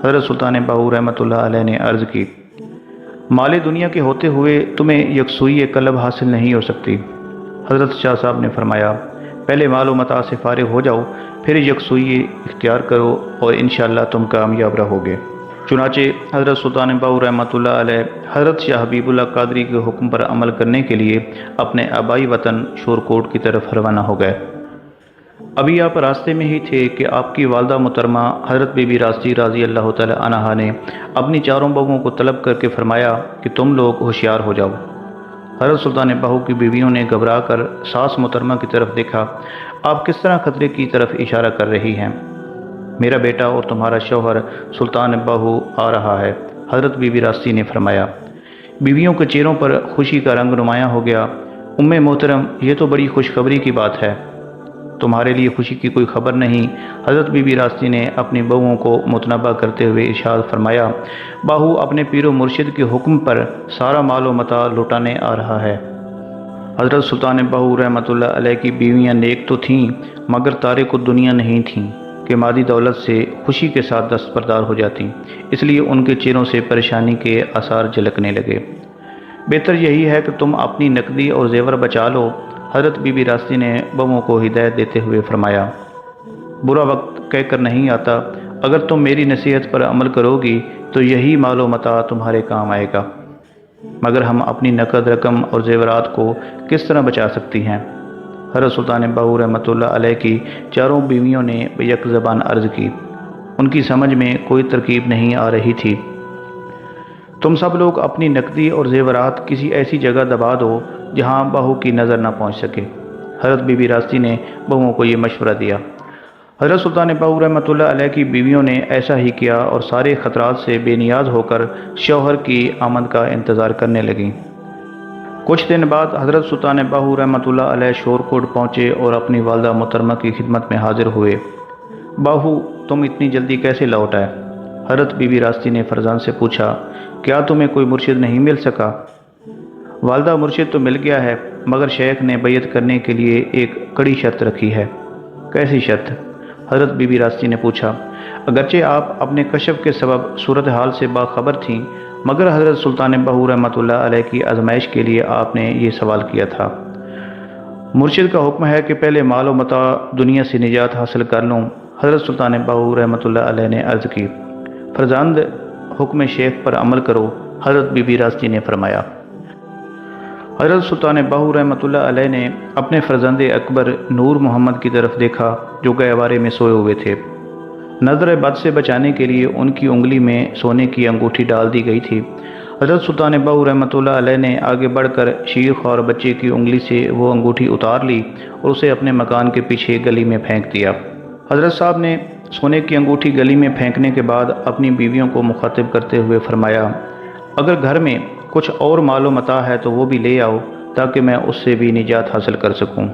حضرت سلطان باہو رحمۃ اللہ علیہ نے عرض کی، مال دنیا کے ہوتے ہوئے تمہیں یکسوئی قلب حاصل نہیں ہو سکتی۔ حضرت شاہ صاحب نے فرمایا، پہلے مال و متاع سے فارغ ہو جاؤ، پھر یکسوئی اختیار کرو اور انشاءاللہ تم کامیاب رہو گے۔ چنانچہ حضرت سلطان باہو رحمۃ اللہ علیہ حضرت شاہ حبیب اللہ قادری کے حکم پر عمل کرنے کے لیے اپنے آبائی وطن شورکوٹ کی طرف روانہ ہو گئے۔ ابھی آپ راستے میں ہی تھے کہ آپ کی والدہ محترمہ حضرت بی بی راشدی رضی اللہ تعالی عنہا نے اپنی چاروں بہوؤں کو طلب کر کے فرمایا کہ تم لوگ ہوشیار ہو جاؤ۔ حضرت سلطان باہو کی بیویوں نے گھبرا کر ساس محترمہ کی طرف دیکھا، آپ کس طرح خطرے کی طرف اشارہ کر رہی ہیں؟ میرا بیٹا اور تمہارا شوہر سلطان باہو آ رہا ہے، حضرت بی بی راشدی نے فرمایا۔ بیویوں کے چہروں پر خوشی کا رنگ نمایاں ہو گیا۔ ام محترم، یہ تو بڑی خوشخبری کی بات ہے، تمہارے لیے خوشی کی کوئی خبر نہیں؟ حضرت بی بی راشدی نے اپنی بہوؤں کو متنبہ کرتے ہوئے ارشاد فرمایا، باہو اپنے پیر و مرشد کے حکم پر سارا مال و متاع لوٹانے آ رہا ہے۔ حضرت سلطان باہو رحمۃ اللہ علیہ کی بیویاں نیک تو تھیں مگر تارک الدنیا نہیں تھیں کہ مادی دولت سے خوشی کے ساتھ دستبردار ہو جاتی، اس لیے ان کے چہروں سے پریشانی کے آثار جھلکنے لگے۔ بہتر یہی ہے کہ تم اپنی نقدی اور زیور بچا لو، حضرت بی بی راشدی نے بہوؤں کو ہدایت دیتے ہوئے فرمایا۔ برا وقت کہہ کر نہیں آتا، اگر تم میری نصیحت پر عمل کرو گی تو یہی مال و متاع تمہارے کام آئے گا، مگر ہم اپنی نقد رقم اور زیورات کو کس طرح بچا سکتی ہیں؟ حضرت سلطان باہو رحمۃ اللہ علیہ کی چاروں بیویوں نے یک زبان عرض کی۔ ان کی سمجھ میں کوئی ترکیب نہیں آ رہی تھی۔ تم سب لوگ اپنی نقدی اور زیورات کسی ایسی جگہ دبا دو جہاں بہو کی نظر نہ پہنچ سکے۔ حضرت بی بی راشدی نے بہوؤں کو یہ مشورہ دیا۔ حضرت سلطان باہو رحمۃ اللہ علیہ کی بیویوں نے ایسا ہی کیا اور سارے خطرات سے بے نیاز ہو کر شوہر کی آمد کا انتظار کرنے لگیں۔ کچھ دن بعد حضرت سلطان باہو رحمۃ اللہ علیہ شورکوٹ پہنچے اور اپنی والدہ محترمہ کی خدمت میں حاضر ہوئے۔ باہو، تم اتنی جلدی کیسے لوٹ آئے؟ حضرت بی بی راشدی نے فرزند سے پوچھا، کیا تمہیں کوئی مرشد نہیں مل سکا؟ والدہ، مرشد تو مل گیا ہے مگر شیخ نے بیعت کرنے کے لیے ایک کڑی شرط رکھی ہے۔ کیسی شرط؟ حضرت بی بی راشدی نے پوچھا۔ اگرچہ آپ اپنے کشف کے سبب صورتحال سے باخبر تھیں مگر حضرت سلطان باہو رحمۃ اللہ علیہ کی آزمائش کے لیے آپ نے یہ سوال کیا تھا۔ مرشد کا حکم ہے کہ پہلے مال و متاع دنیا سے نجات حاصل کر لوں۔ حضرت سلطان باہو رحمۃ اللہ علیہ نے عرض کی، فرزند، حکم شیخ پر عمل کرو، حضرت بی بی راشدی نے فرمایا۔ حضرت سلطان باہو رحمۃ اللہ علیہ نے اپنے فرزند اکبر نور محمد کی طرف دیکھا جو گہوارے میں سوئے ہوئے تھے۔ نظر بد سے بچانے کے لیے ان کی انگلی میں سونے کی انگوٹھی ڈال دی گئی تھی۔ حضرت سلطان باہو رحمۃ اللہ علیہ نے آگے بڑھ کر شیخ اور بچے کی انگلی سے وہ انگوٹھی اتار لی اور اسے اپنے مکان کے پیچھے گلی میں پھینک دیا۔ حضرت صاحب نے سونے کی انگوٹھی گلی میں پھینکنے کے بعد اپنی بیویوں کو مخاطب کرتے ہوئے فرمایا، اگر گھر میں کچھ اور مال و متاع ہے تو وہ بھی لے آؤ تاکہ میں اس سے بھی نجات حاصل کر سکوں۔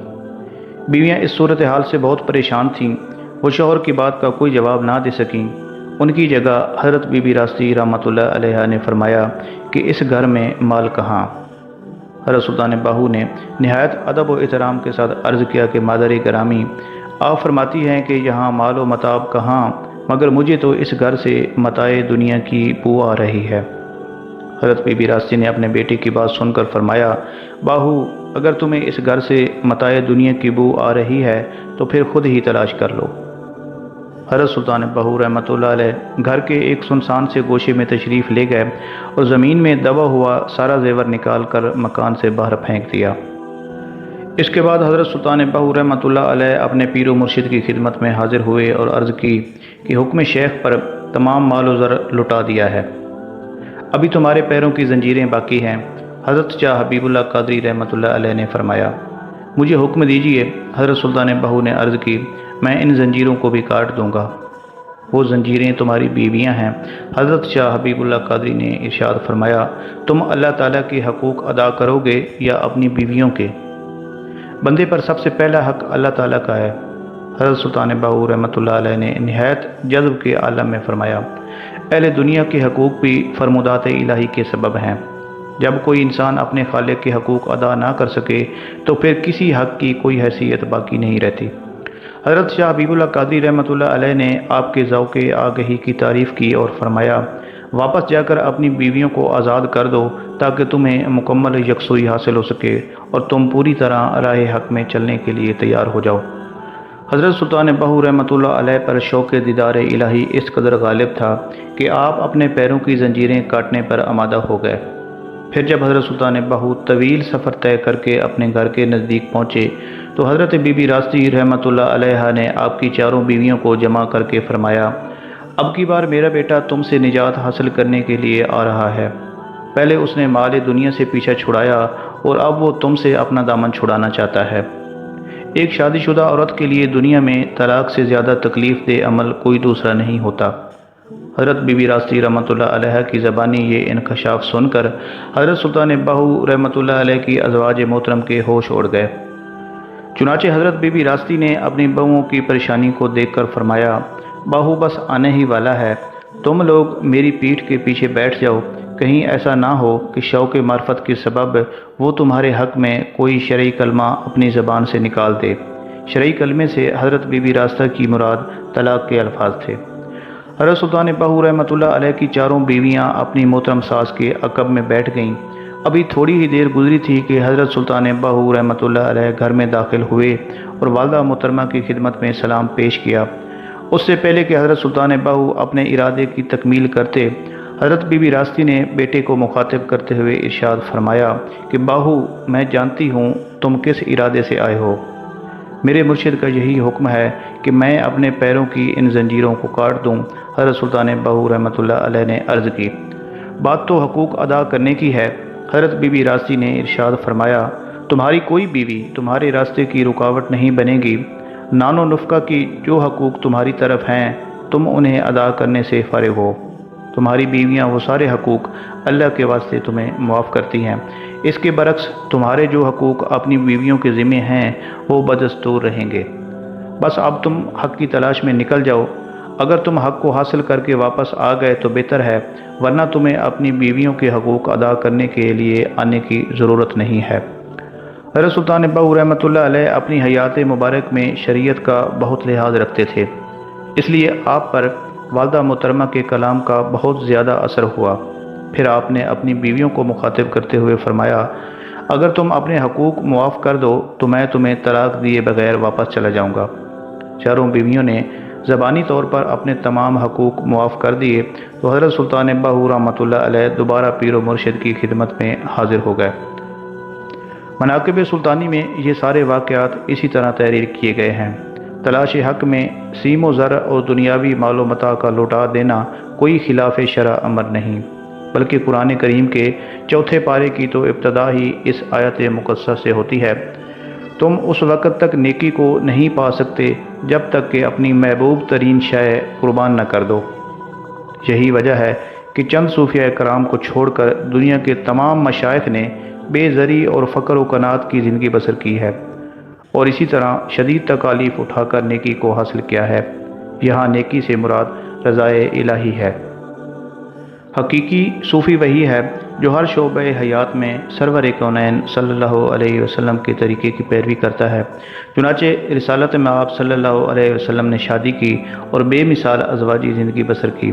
بیویاں اس صورتحال سے بہت پریشان تھیں، وہ شوہر کی بات کا کوئی جواب نہ دے سکیں۔ ان کی جگہ حضرت بی بی راشدی رحمۃ اللہ علیہ نے فرمایا کہ اس گھر میں مال کہاں؟ حضرت سلطان باہو نے نہایت ادب و احترام کے ساتھ عرض کیا کہ مادر گرامی، آپ فرماتی ہیں کہ یہاں مال و متاع کہاں، مگر مجھے تو اس گھر سے متاع دنیا کی بو آ رہی ہے۔ حضرت بی بی راشدی نے اپنے بیٹے کی بات سن کر فرمایا، باہو، اگر تمہیں اس گھر سے متاع دنیا کی بو آ رہی ہے تو پھر خود ہی تلاش کر لو۔ حضرت سلطان بہو رحمۃ اللہ علیہ گھر کے ایک سنسان سے گوشے میں تشریف لے گئے اور زمین میں دبا ہوا سارا زیور نکال کر مکان سے باہر پھینک دیا۔ اس کے بعد حضرت سلطان بہو رحمۃ اللہ علیہ اپنے پیر و مرشد کی خدمت میں حاضر ہوئے اور عرض کی کہ حکم شیخ پر تمام مال و زر لٹا دیا ہے، ابھی تمہارے پیروں کی زنجیریں باقی ہیں۔ حضرت شاہ حبیب اللہ قادری رحمۃ اللہ علیہ نے فرمایا، مجھے حکم دیجیے۔ حضرت سلطان بہو نے عرض کی، میں ان زنجیروں کو بھی کاٹ دوں گا، وہ زنجیریں تمہاری بیویاں ہیں۔ حضرت شاہ حبیب اللہ قادری نے ارشاد فرمایا، تم اللہ تعالیٰ کے حقوق ادا کرو گے یا اپنی بیویوں کے؟ بندے پر سب سے پہلا حق اللہ تعالیٰ کا ہے۔ حضرت سلطان بہو رحمۃ اللہ علیہ نے نہایت جذب کے عالم میں فرمایا، اہل دنیا کے حقوق بھی فرمودات الہی کے سبب ہیں۔ جب کوئی انسان اپنے خالق کے حقوق ادا نہ کر سکے تو پھر کسی حق کی کوئی حیثیت باقی نہیں رہتی۔ حضرت شاہ حبیب اللہ قادری رحمۃ اللہ علیہ نے آپ کے ذوق آگہی کی تعریف کی اور فرمایا، واپس جا کر اپنی بیویوں کو آزاد کر دو تاکہ تمہیں مکمل یکسوئی حاصل ہو سکے اور تم پوری طرح راہ حق میں چلنے کے لیے تیار ہو جاؤ۔ حضرت سلطان بہو رحمۃ اللہ علیہ پر شوق دیدار الہی اس قدر غالب تھا کہ آپ اپنے پیروں کی زنجیریں کاٹنے پر آمادہ ہو گئے۔ پھر جب حضرت سلطان بہو طویل سفر طے کر کے اپنے گھر کے نزدیک پہنچے تو حضرت بی بی راستی رحمۃ اللہ علیہ نے آپ کی چاروں بیویوں کو جمع کر کے فرمایا، اب کی بار میرا بیٹا تم سے نجات حاصل کرنے کے لیے آ رہا ہے۔ پہلے اس نے مال دنیا سے پیچھا چھڑایا اور اب وہ تم سے اپنا دامن چھڑانا چاہتا ہے۔ ایک شادی شدہ عورت کے لیے دنیا میں طلاق سے زیادہ تکلیف دہ عمل کوئی دوسرا نہیں ہوتا۔ حضرت بی بی راستی رحمۃ اللہ علیہ کی زبانی یہ انکشاف سن کر حضرت سلطان بہو رحمۃ اللہ علیہ کی ازواج محترم کے ہوش اڑ گئے۔ چنانچہ حضرت بی بی راستی نے اپنی بہوؤں کی پریشانی کو دیکھ کر فرمایا، بہو بس آنے ہی والا ہے، تم لوگ میری پیٹھ کے پیچھے بیٹھ جاؤ، کہیں ایسا نہ ہو کہ شوق معرفت کے سبب وہ تمہارے حق میں کوئی شرعی کلمہ اپنی زبان سے نکال دے۔ شرعی کلمے سے حضرت بی بی راستہ کی مراد طلاق کے الفاظ تھے۔ حضرت سلطان بہو رحمۃ اللہ علیہ کی چاروں بیویاں اپنی محترم ساس کے عقب میں بیٹھ گئیں۔ ابھی تھوڑی ہی دیر گزری تھی کہ حضرت سلطان بہو رحمۃ اللہ علیہ گھر میں داخل ہوئے اور والدہ محترمہ کی خدمت میں سلام پیش کیا۔ اس سے پہلے کہ حضرت سلطان بہو اپنے ارادے کی تکمیل کرتے، حضرت بی بی راستی نے بیٹے کو مخاطب کرتے ہوئے ارشاد فرمایا کہ بہو، میں جانتی ہوں تم کس ارادے سے آئے ہو۔ میرے مرشد کا یہی حکم ہے کہ میں اپنے پیروں کی ان زنجیروں کو کاٹ دوں۔ حضرت سلطان بہو رحمۃ اللہ علیہ نے عرض کی، بات تو حقوق ادا کرنے کی ہے۔ حضرت بی بی راستی نے ارشاد فرمایا، تمہاری کوئی بیوی تمہارے راستے کی رکاوٹ نہیں بنے گی۔ نان و نفقہ کی جو حقوق تمہاری طرف ہیں تم انہیں ادا کرنے سے فارغ ہو۔ تمہاری بیویاں وہ سارے حقوق اللہ کے واسطے تمہیں معاف کرتی ہیں۔ اس کے برعکس تمہارے جو حقوق اپنی بیویوں کے ذمہ ہیں وہ بدستور رہیں گے۔ بس اب تم حق کی تلاش میں نکل جاؤ۔ اگر تم حق کو حاصل کر کے واپس آ گئے تو بہتر ہے، ورنہ تمہیں اپنی بیویوں کے حقوق ادا کرنے کے لیے آنے کی ضرورت نہیں ہے۔ حضرت سلطان بہو رحمۃ اللہ علیہ اپنی حیات مبارک میں شریعت کا بہت لحاظ رکھتے تھے، اس لیے آپ پر والدہ محترمہ کے کلام کا بہت زیادہ اثر ہوا۔ پھر آپ نے اپنی بیویوں کو مخاطب کرتے ہوئے فرمایا، اگر تم اپنے حقوق معاف کر دو تو میں تمہیں طلاق دیے بغیر واپس چلا جاؤں گا۔ چاروں بیویوں نے زبانی طور پر اپنے تمام حقوق معاف کر دیے تو حضرت سلطان بہو رحمۃ اللہ علیہ دوبارہ پیر و مرشد کی خدمت میں حاضر ہو گئے۔ مناقب سلطانی میں یہ سارے واقعات اسی طرح تحریر کیے گئے ہیں۔ تلاش حق میں سیم و زر اور دنیاوی مال و متاع کا لوٹا دینا کوئی خلاف شرع امر نہیں، بلکہ قرآن کریم کے چوتھے پارے کی تو ابتدا ہی اس آیت مقدسہ سے ہوتی ہے، تم اس وقت تک نیکی کو نہیں پا سکتے جب تک کہ اپنی محبوب ترین شے قربان نہ کر دو۔ یہی وجہ ہے کہ چند صوفیہ کرام کو چھوڑ کر دنیا کے تمام مشائخ نے بے زری اور فقر و کنات کی زندگی بسر کی ہے اور اسی طرح شدید تکالیف اٹھا کر نیکی کو حاصل کیا ہے۔ یہاں نیکی سے مراد رضائے الہی ہے۔ حقیقی صوفی وہی ہے جو ہر شعبہ حیات میں سرور کونین صلی اللہ علیہ وسلم کے طریقے کی پیروی کرتا ہے۔ چنانچہ رسالت میں آپ صلی اللہ علیہ وسلم نے شادی کی اور بے مثال ازواجی زندگی بسر کی۔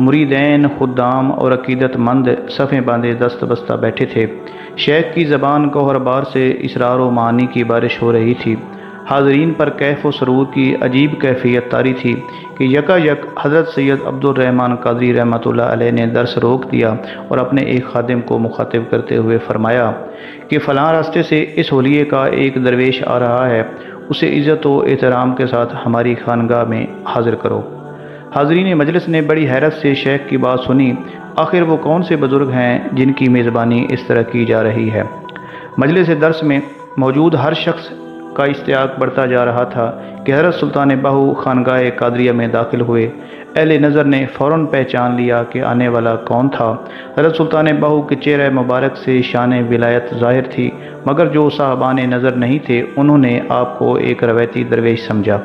مریدین، خدام اور عقیدت مند صفیں باندھے دست بستہ بیٹھے تھے۔ شیخ کی زبان گوہر بار سے اسرار و معانی کی بارش ہو رہی تھی۔ حاضرین پر کیف و سرور کی عجیب کیفیت طاری تھی کہ یکا یک حضرت سید عبد الرحمن قادری رحمۃ اللہ علیہ نے درس روک دیا اور اپنے ایک خادم کو مخاطب کرتے ہوئے فرمایا کہ فلاں راستے سے اس حلیے کا ایک درویش آ رہا ہے، اسے عزت و احترام کے ساتھ ہماری خانگاہ میں حاضر کرو۔ حاضرین مجلس نے بڑی حیرت سے شیخ کی بات سنی۔ آخر وہ کون سے بزرگ ہیں جن کی میزبانی اس طرح کی جا رہی ہے؟ مجلس درس میں موجود ہر شخص کا اشتیاق بڑھتا جا رہا تھا کہ حضرت سلطان باہو خانگاہ قادریہ میں داخل ہوئے۔ اہل نظر نے فوراً پہچان لیا کہ آنے والا کون تھا۔ حضرت سلطان باہو کے چہرہ مبارک سے شان ولایت ظاہر تھی، مگر جو صاحبان نظر نہیں تھے انہوں نے آپ کو ایک روایتی درویش سمجھا۔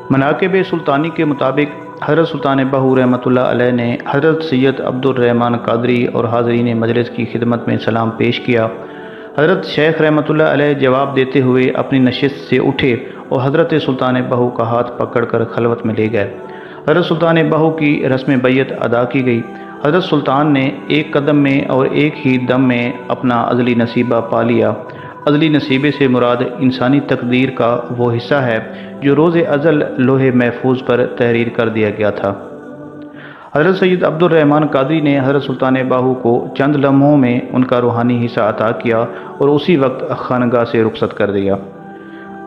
مناقب سلطانی کے مطابق حضرت سلطان باہو رحمۃ اللہ علیہ نے حضرت سید عبد الرحمن قادری اور حاضرین مجلس کی خدمت میں سلام پیش کیا۔ حضرت شیخ رحمۃ اللہ علیہ جواب دیتے ہوئے اپنی نشست سے اٹھے اور حضرت سلطان باہو کا ہاتھ پکڑ کر خلوت میں لے گئے۔ حضرت سلطان باہو کی رسم بیعت ادا کی گئی۔ حضرت سلطان نے ایک قدم میں اور ایک ہی دم میں اپنا ازلی نصیبہ پا لیا۔ ازلی نصیبے سے مراد انسانی تقدیر کا وہ حصہ ہے جو روز ازل لوح محفوظ پر تحریر کر دیا گیا تھا۔ حضرت سید عبد الرحمن قادری نے حضرت سلطان باہو کو چند لمحوں میں ان کا روحانی حصہ عطا کیا اور اسی وقت خانگاہ سے رخصت کر دیا۔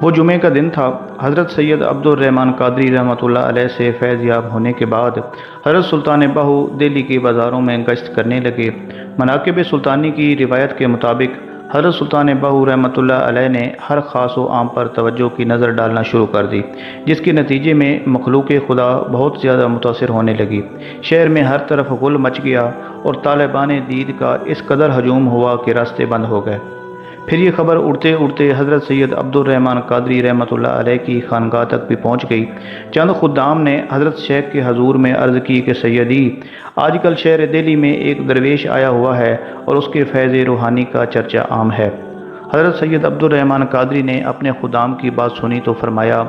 وہ جمعے کا دن تھا۔ حضرت سید عبد الرحمن قادری رحمۃ اللہ علیہ سے فیض یاب ہونے کے بعد حضرت سلطان باہو دہلی کے بازاروں میں گشت کرنے لگے۔ مناقب سلطانی کی روایت کے مطابق حضرت سلطان باہو رحمۃ اللہ علیہ نے ہر خاص و عام پر توجہ کی نظر ڈالنا شروع کر دی، جس کے نتیجے میں مخلوق خدا بہت زیادہ متاثر ہونے لگی۔ شہر میں ہر طرف غل مچ گیا اور طالبان دید کا اس قدر ہجوم ہوا کہ راستے بند ہو گئے۔ پھر یہ خبر اڑتے اڑتے حضرت سید عبد الرحمن قادری رحمۃ اللہ علیہ کی خانگاہ تک بھی پہنچ گئی۔ چند خدام نے حضرت شیخ کے حضور میں عرض کی کہ سیدی، آج کل شہر دہلی میں ایک درویش آیا ہوا ہے اور اس کے فیض روحانی کا چرچا عام ہے۔ حضرت سید عبد الرحمن قادری نے اپنے خدام کی بات سنی تو فرمایا،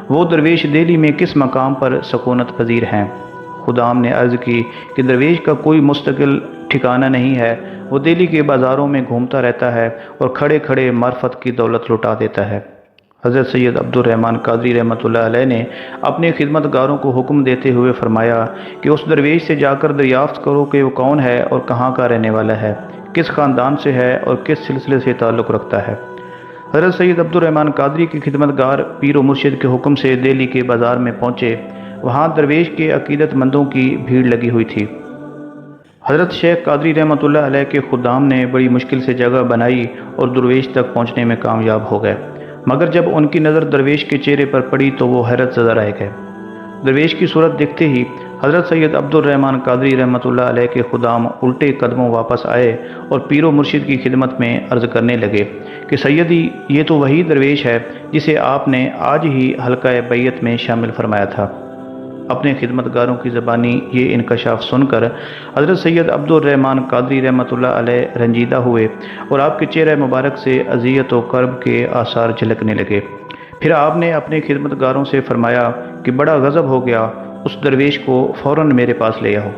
وہ درویش دہلی میں کس مقام پر سکونت پذیر ہیں؟ خدام نے عرض کی کہ درویش کا کوئی مستقل ٹھکانہ نہیں ہے، وہ دہلی کے بازاروں میں گھومتا رہتا ہے اور کھڑے کھڑے معرفت کی دولت لٹا دیتا ہے۔ حضرت سید عبد الرحمن قادری رحمۃ اللہ علیہ نے اپنے خدمت گاروں کو حکم دیتے ہوئے فرمایا کہ اس درویش سے جا کر دریافت کرو کہ وہ کون ہے اور کہاں کا رہنے والا ہے، کس خاندان سے ہے اور کس سلسلے سے تعلق رکھتا ہے۔ حضرت سید عبد الرحمن قادری کے خدمت گار پیر و مرشد کے حکم سے دہلی کے بازار میں پہنچے۔ وہاں درویش کے عقیدت مندوں کی بھیڑ لگی ہوئی تھی۔ حضرت شیخ قادری رحمۃ اللہ علیہ کے خدام نے بڑی مشکل سے جگہ بنائی اور درویش تک پہنچنے میں کامیاب ہو گئے، مگر جب ان کی نظر درویش کے چہرے پر پڑی تو وہ حیرت زدہ رہ گئے۔ درویش کی صورت دیکھتے ہی حضرت سید عبد الرحمن قادری رحمۃ اللہ علیہ کے خدام الٹے قدموں واپس آئے اور پیر و مرشد کی خدمت میں عرض کرنے لگے کہ سیدی، یہ تو وہی درویش ہے جسے آپ نے آج ہی حلقہ بیعت میں شامل فرمایا تھا۔ اپنے خدمت گاروں کی زبانی یہ انکشاف سن کر حضرت سید عبد الرحمن قادری رحمۃ اللہ علیہ رنجیدہ ہوئے اور آپ کے چہرہ مبارک سے اذیت و کرب کے آثار جھلکنے لگے۔ پھر آپ نے اپنے خدمت گاروں سے فرمایا کہ بڑا غضب ہو گیا، اس درویش کو فوراً میرے پاس لے آؤ۔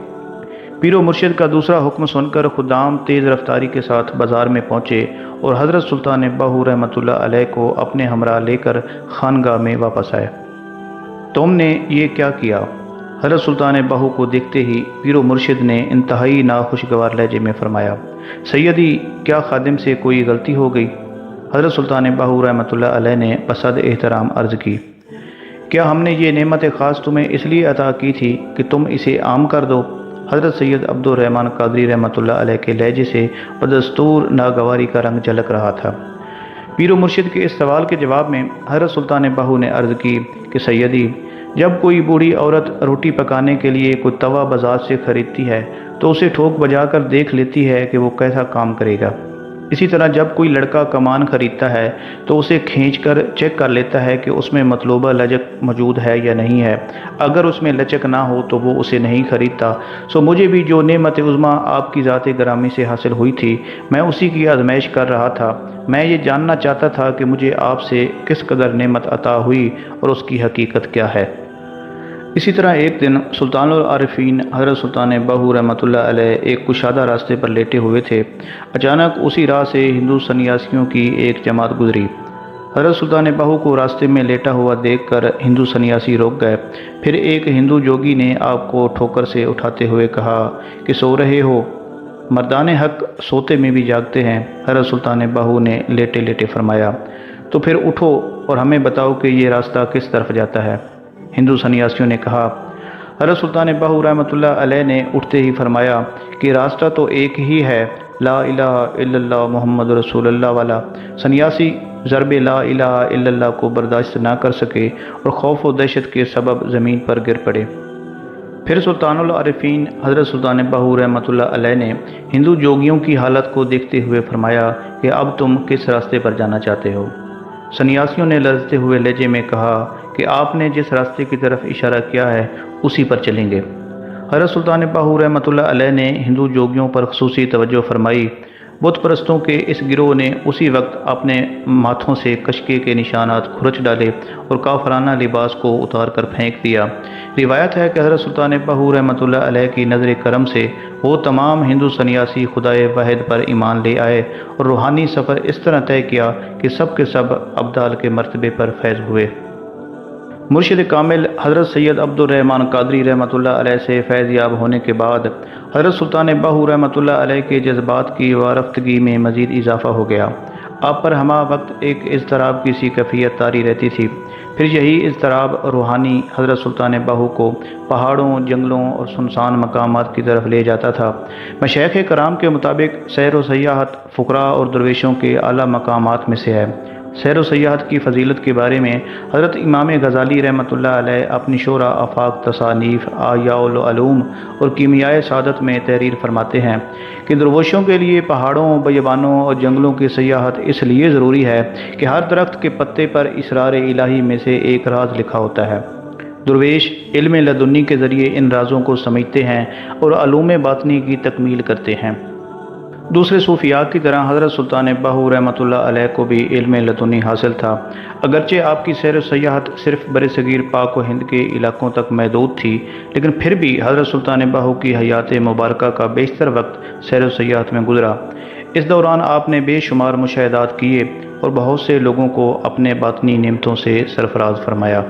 پیر و مرشد کا دوسرا حکم سن کر خدام تیز رفتاری کے ساتھ بازار میں پہنچے اور حضرت سلطان باہو رحمۃ اللہ علیہ کو اپنے ہمراہ لے کر خانگاہ میں واپس آئے۔ تم نے یہ کیا کیا؟ حضرت سلطان باہو کو دیکھتے ہی پیر و مرشد نے انتہائی ناخوشگوار لہجے میں فرمایا، سیدی، کیا خادم سے کوئی غلطی ہو گئی؟ حضرت سلطان باہو رحمۃ اللہ علیہ نے بصد احترام عرض کی، کیا ہم نے یہ نعمت خاص تمہیں اس لیے عطا کی تھی کہ تم اسے عام کر دو؟ حضرت سید عبد الرحمن قادری رحمۃ اللہ علیہ کے لہجے سے بدستور ناگواری کا رنگ جھلک رہا تھا۔ پیر و مرشد کے اس سوال کے جواب میں حضرت سلطان باہو نے عرض کی کہ سیدی، جب کوئی بوڑھی عورت روٹی پکانے کے لیے کوئی توا بازار سے خریدتی ہے تو اسے ٹھوک بجا کر دیکھ لیتی ہے کہ وہ کیسا کام کرے گا۔ اسی طرح جب کوئی لڑکا کمان خریدتا ہے تو اسے کھینچ کر چیک کر لیتا ہے کہ اس میں مطلوبہ لچک موجود ہے یا نہیں ہے۔ اگر اس میں لچک نہ ہو تو وہ اسے نہیں خریدتا۔ سو مجھے بھی جو نعمت عظمیٰ آپ کی ذات گرامی سے حاصل ہوئی تھی، میں اسی کی آزمائش کر رہا تھا۔ میں یہ جاننا چاہتا تھا کہ مجھے آپ سے کس قدر نعمت عطا ہوئی اور اس کی حقیقت کیا ہے۔ اسی طرح ایک دن سلطان العارفین حضرت سلطان بہو رحمۃ اللہ علیہ ایک کشادہ راستے پر لیٹے ہوئے تھے۔ اچانک اسی راہ سے ہندو سنیاسیوں کی ایک جماعت گزری۔ حضرت سلطان بہو کو راستے میں لیٹا ہوا دیکھ کر ہندو سنیاسی رک گئے۔ پھر ایک ہندو جوگی نے آپ کو ٹھوکر سے اٹھاتے ہوئے کہا کہ سو رہے ہو؟ مردان حق سوتے میں بھی جاگتے ہیں۔ حضرت سلطان بہو نے لیٹے لیٹے فرمایا، تو پھر اٹھو اور ہمیں بتاؤ کہ یہ راستہ کس طرف جاتا ہے۔ ہندو سنیاسیوں نے کہا۔ حضرت سلطان بہو رحمۃ اللہ علیہ نے اٹھتے ہی فرمایا کہ راستہ تو ایک ہی ہے، لا الہ الا اللہ محمد رسول اللہ والا۔ سنیاسی ضرب لا الہ الا اللہ کو برداشت نہ کر سکے اور خوف و دہشت کے سبب زمین پر گر پڑے۔ پھر سلطان العارفین حضرت سلطان بہو رحمۃ اللہ علیہ نے ہندو جوگیوں کی حالت کو دیکھتے ہوئے فرمایا کہ اب تم کس راستے پر جانا چاہتے ہو؟ سنیاسیوں نے لرزتے ہوئے لہجے میں کہا کہ آپ نے جس راستے کی طرف اشارہ کیا ہے اسی پر چلیں گے۔ حضرت سلطان بہو رحمۃ اللہ علیہ نے ہندو جوگیوں پر خصوصی توجہ فرمائی۔ بت پرستوں کے اس گروہ نے اسی وقت اپنے ماتھوں سے کشکے کے نشانات کھرچ ڈالے اور کافرانہ لباس کو اتار کر پھینک دیا۔ روایت ہے کہ حضرت سلطان بہو رحمۃ اللہ علیہ کی نظر کرم سے وہ تمام ہندو سنیاسی خدائے واحد پر ایمان لے آئے اور روحانی سفر اس طرح طے کیا کہ سب کے سب ابدال کے مرتبے پر فیض ہوئے۔ مرشد کامل حضرت سید عبد الرحمن قادری رحمۃ اللہ علیہ سے فیض یاب ہونے کے بعد حضرت سلطان بہو رحمۃ اللہ علیہ کے جذبات کی وارفتگی میں مزید اضافہ ہو گیا۔ آپ پر ہمہ وقت ایک اضطراب کی سی کیفیت طاری رہتی تھی۔ پھر یہی اضطراب روحانی حضرت سلطان بہو کو پہاڑوں، جنگلوں اور سنسان مقامات کی طرف لے جاتا تھا۔ مشائخ کرام کے مطابق سیر و سیاحت فقراء اور درویشوں کے اعلیٰ مقامات میں سے ہے۔ سیر و سیاحت کی فضیلت کے بارے میں حضرت امام غزالی رحمۃ اللہ علیہ اپنی شورا آفاق تصانیف احیاء العلوم اور کیمیائے سعادت میں تحریر فرماتے ہیں کہ درویشوں کے لیے پہاڑوں، بیابانوں اور جنگلوں کی سیاحت اس لیے ضروری ہے کہ ہر درخت کے پتے پر اسرار الہی میں سے ایک راز لکھا ہوتا ہے۔ درویش علم لدنی کے ذریعے ان رازوں کو سمجھتے ہیں اور علوم باطنی کی تکمیل کرتے ہیں۔ دوسرے صوفیاء کی طرح حضرت سلطان بہو رحمۃ اللہ علیہ کو بھی علم لدنی حاصل تھا۔ اگرچہ آپ کی سیر و سیاحت صرف برصغیر پاک و ہند کے علاقوں تک محدود تھی، لیکن پھر بھی حضرت سلطان بہو کی حیات مبارکہ کا بیشتر وقت سیر و سیاحت میں گزرا۔ اس دوران آپ نے بے شمار مشاہدات کیے اور بہت سے لوگوں کو اپنے باطنی نعمتوں سے سرفراز فرمایا۔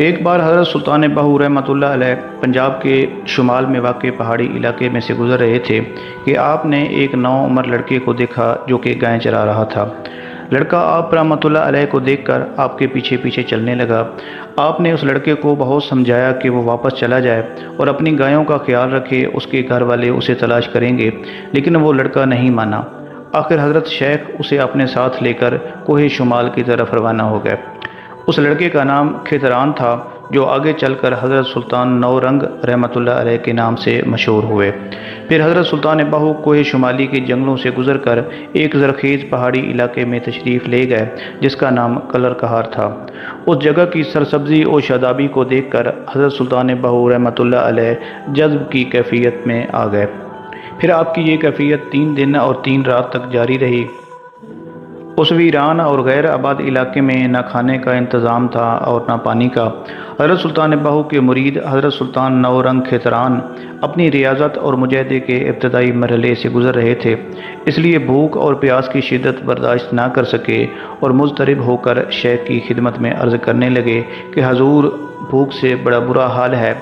ایک بار حضرت سلطان بہو رحمۃ اللہ علیہ پنجاب کے شمال میں واقع پہاڑی علاقے میں سے گزر رہے تھے کہ آپ نے ایک نوعمر لڑکے کو دیکھا جو کہ گائے چرا رہا تھا۔ لڑکا آپ رحمۃ اللہ علیہ کو دیکھ کر آپ کے پیچھے پیچھے چلنے لگا۔ آپ نے اس لڑکے کو بہت سمجھایا کہ وہ واپس چلا جائے اور اپنی گایوں کا خیال رکھے، اس کے گھر والے اسے تلاش کریں گے، لیکن وہ لڑکا نہیں مانا۔ آخر حضرت شیخ اسے اپنے ساتھ لے کر کوہ شمال کی طرف روانہ ہو گئے۔ اس لڑکے کا نام کھیتران تھا، جو آگے چل کر حضرت سلطان نورنگ رحمۃ اللہ علیہ کے نام سے مشہور ہوئے۔ پھر حضرت سلطان بہو کوہ شمالی کے جنگلوں سے گزر کر ایک زرخیز پہاڑی علاقے میں تشریف لے گئے جس کا نام کلر کہار تھا۔ اس جگہ کی سرسبزی اور شادابی کو دیکھ کر حضرت سلطان بہو رحمۃ اللہ علیہ جذب کی کیفیت میں آ گئے۔ پھر آپ کی یہ کیفیت 3 دن اور 3 رات تک جاری رہی۔ اس ویران اور غیر آباد علاقے میں نہ کھانے کا انتظام تھا اور نہ پانی کا۔ حضرت سلطان بہو کے مرید حضرت سلطان نورنگ کھیتران اپنی ریاضت اور مجاہدے کے ابتدائی مرحلے سے گزر رہے تھے، اس لیے بھوک اور پیاس کی شدت برداشت نہ کر سکے اور مضطرب ہو کر شیخ کی خدمت میں عرض کرنے لگے کہ حضور، بھوک سے بڑا برا حال ہے۔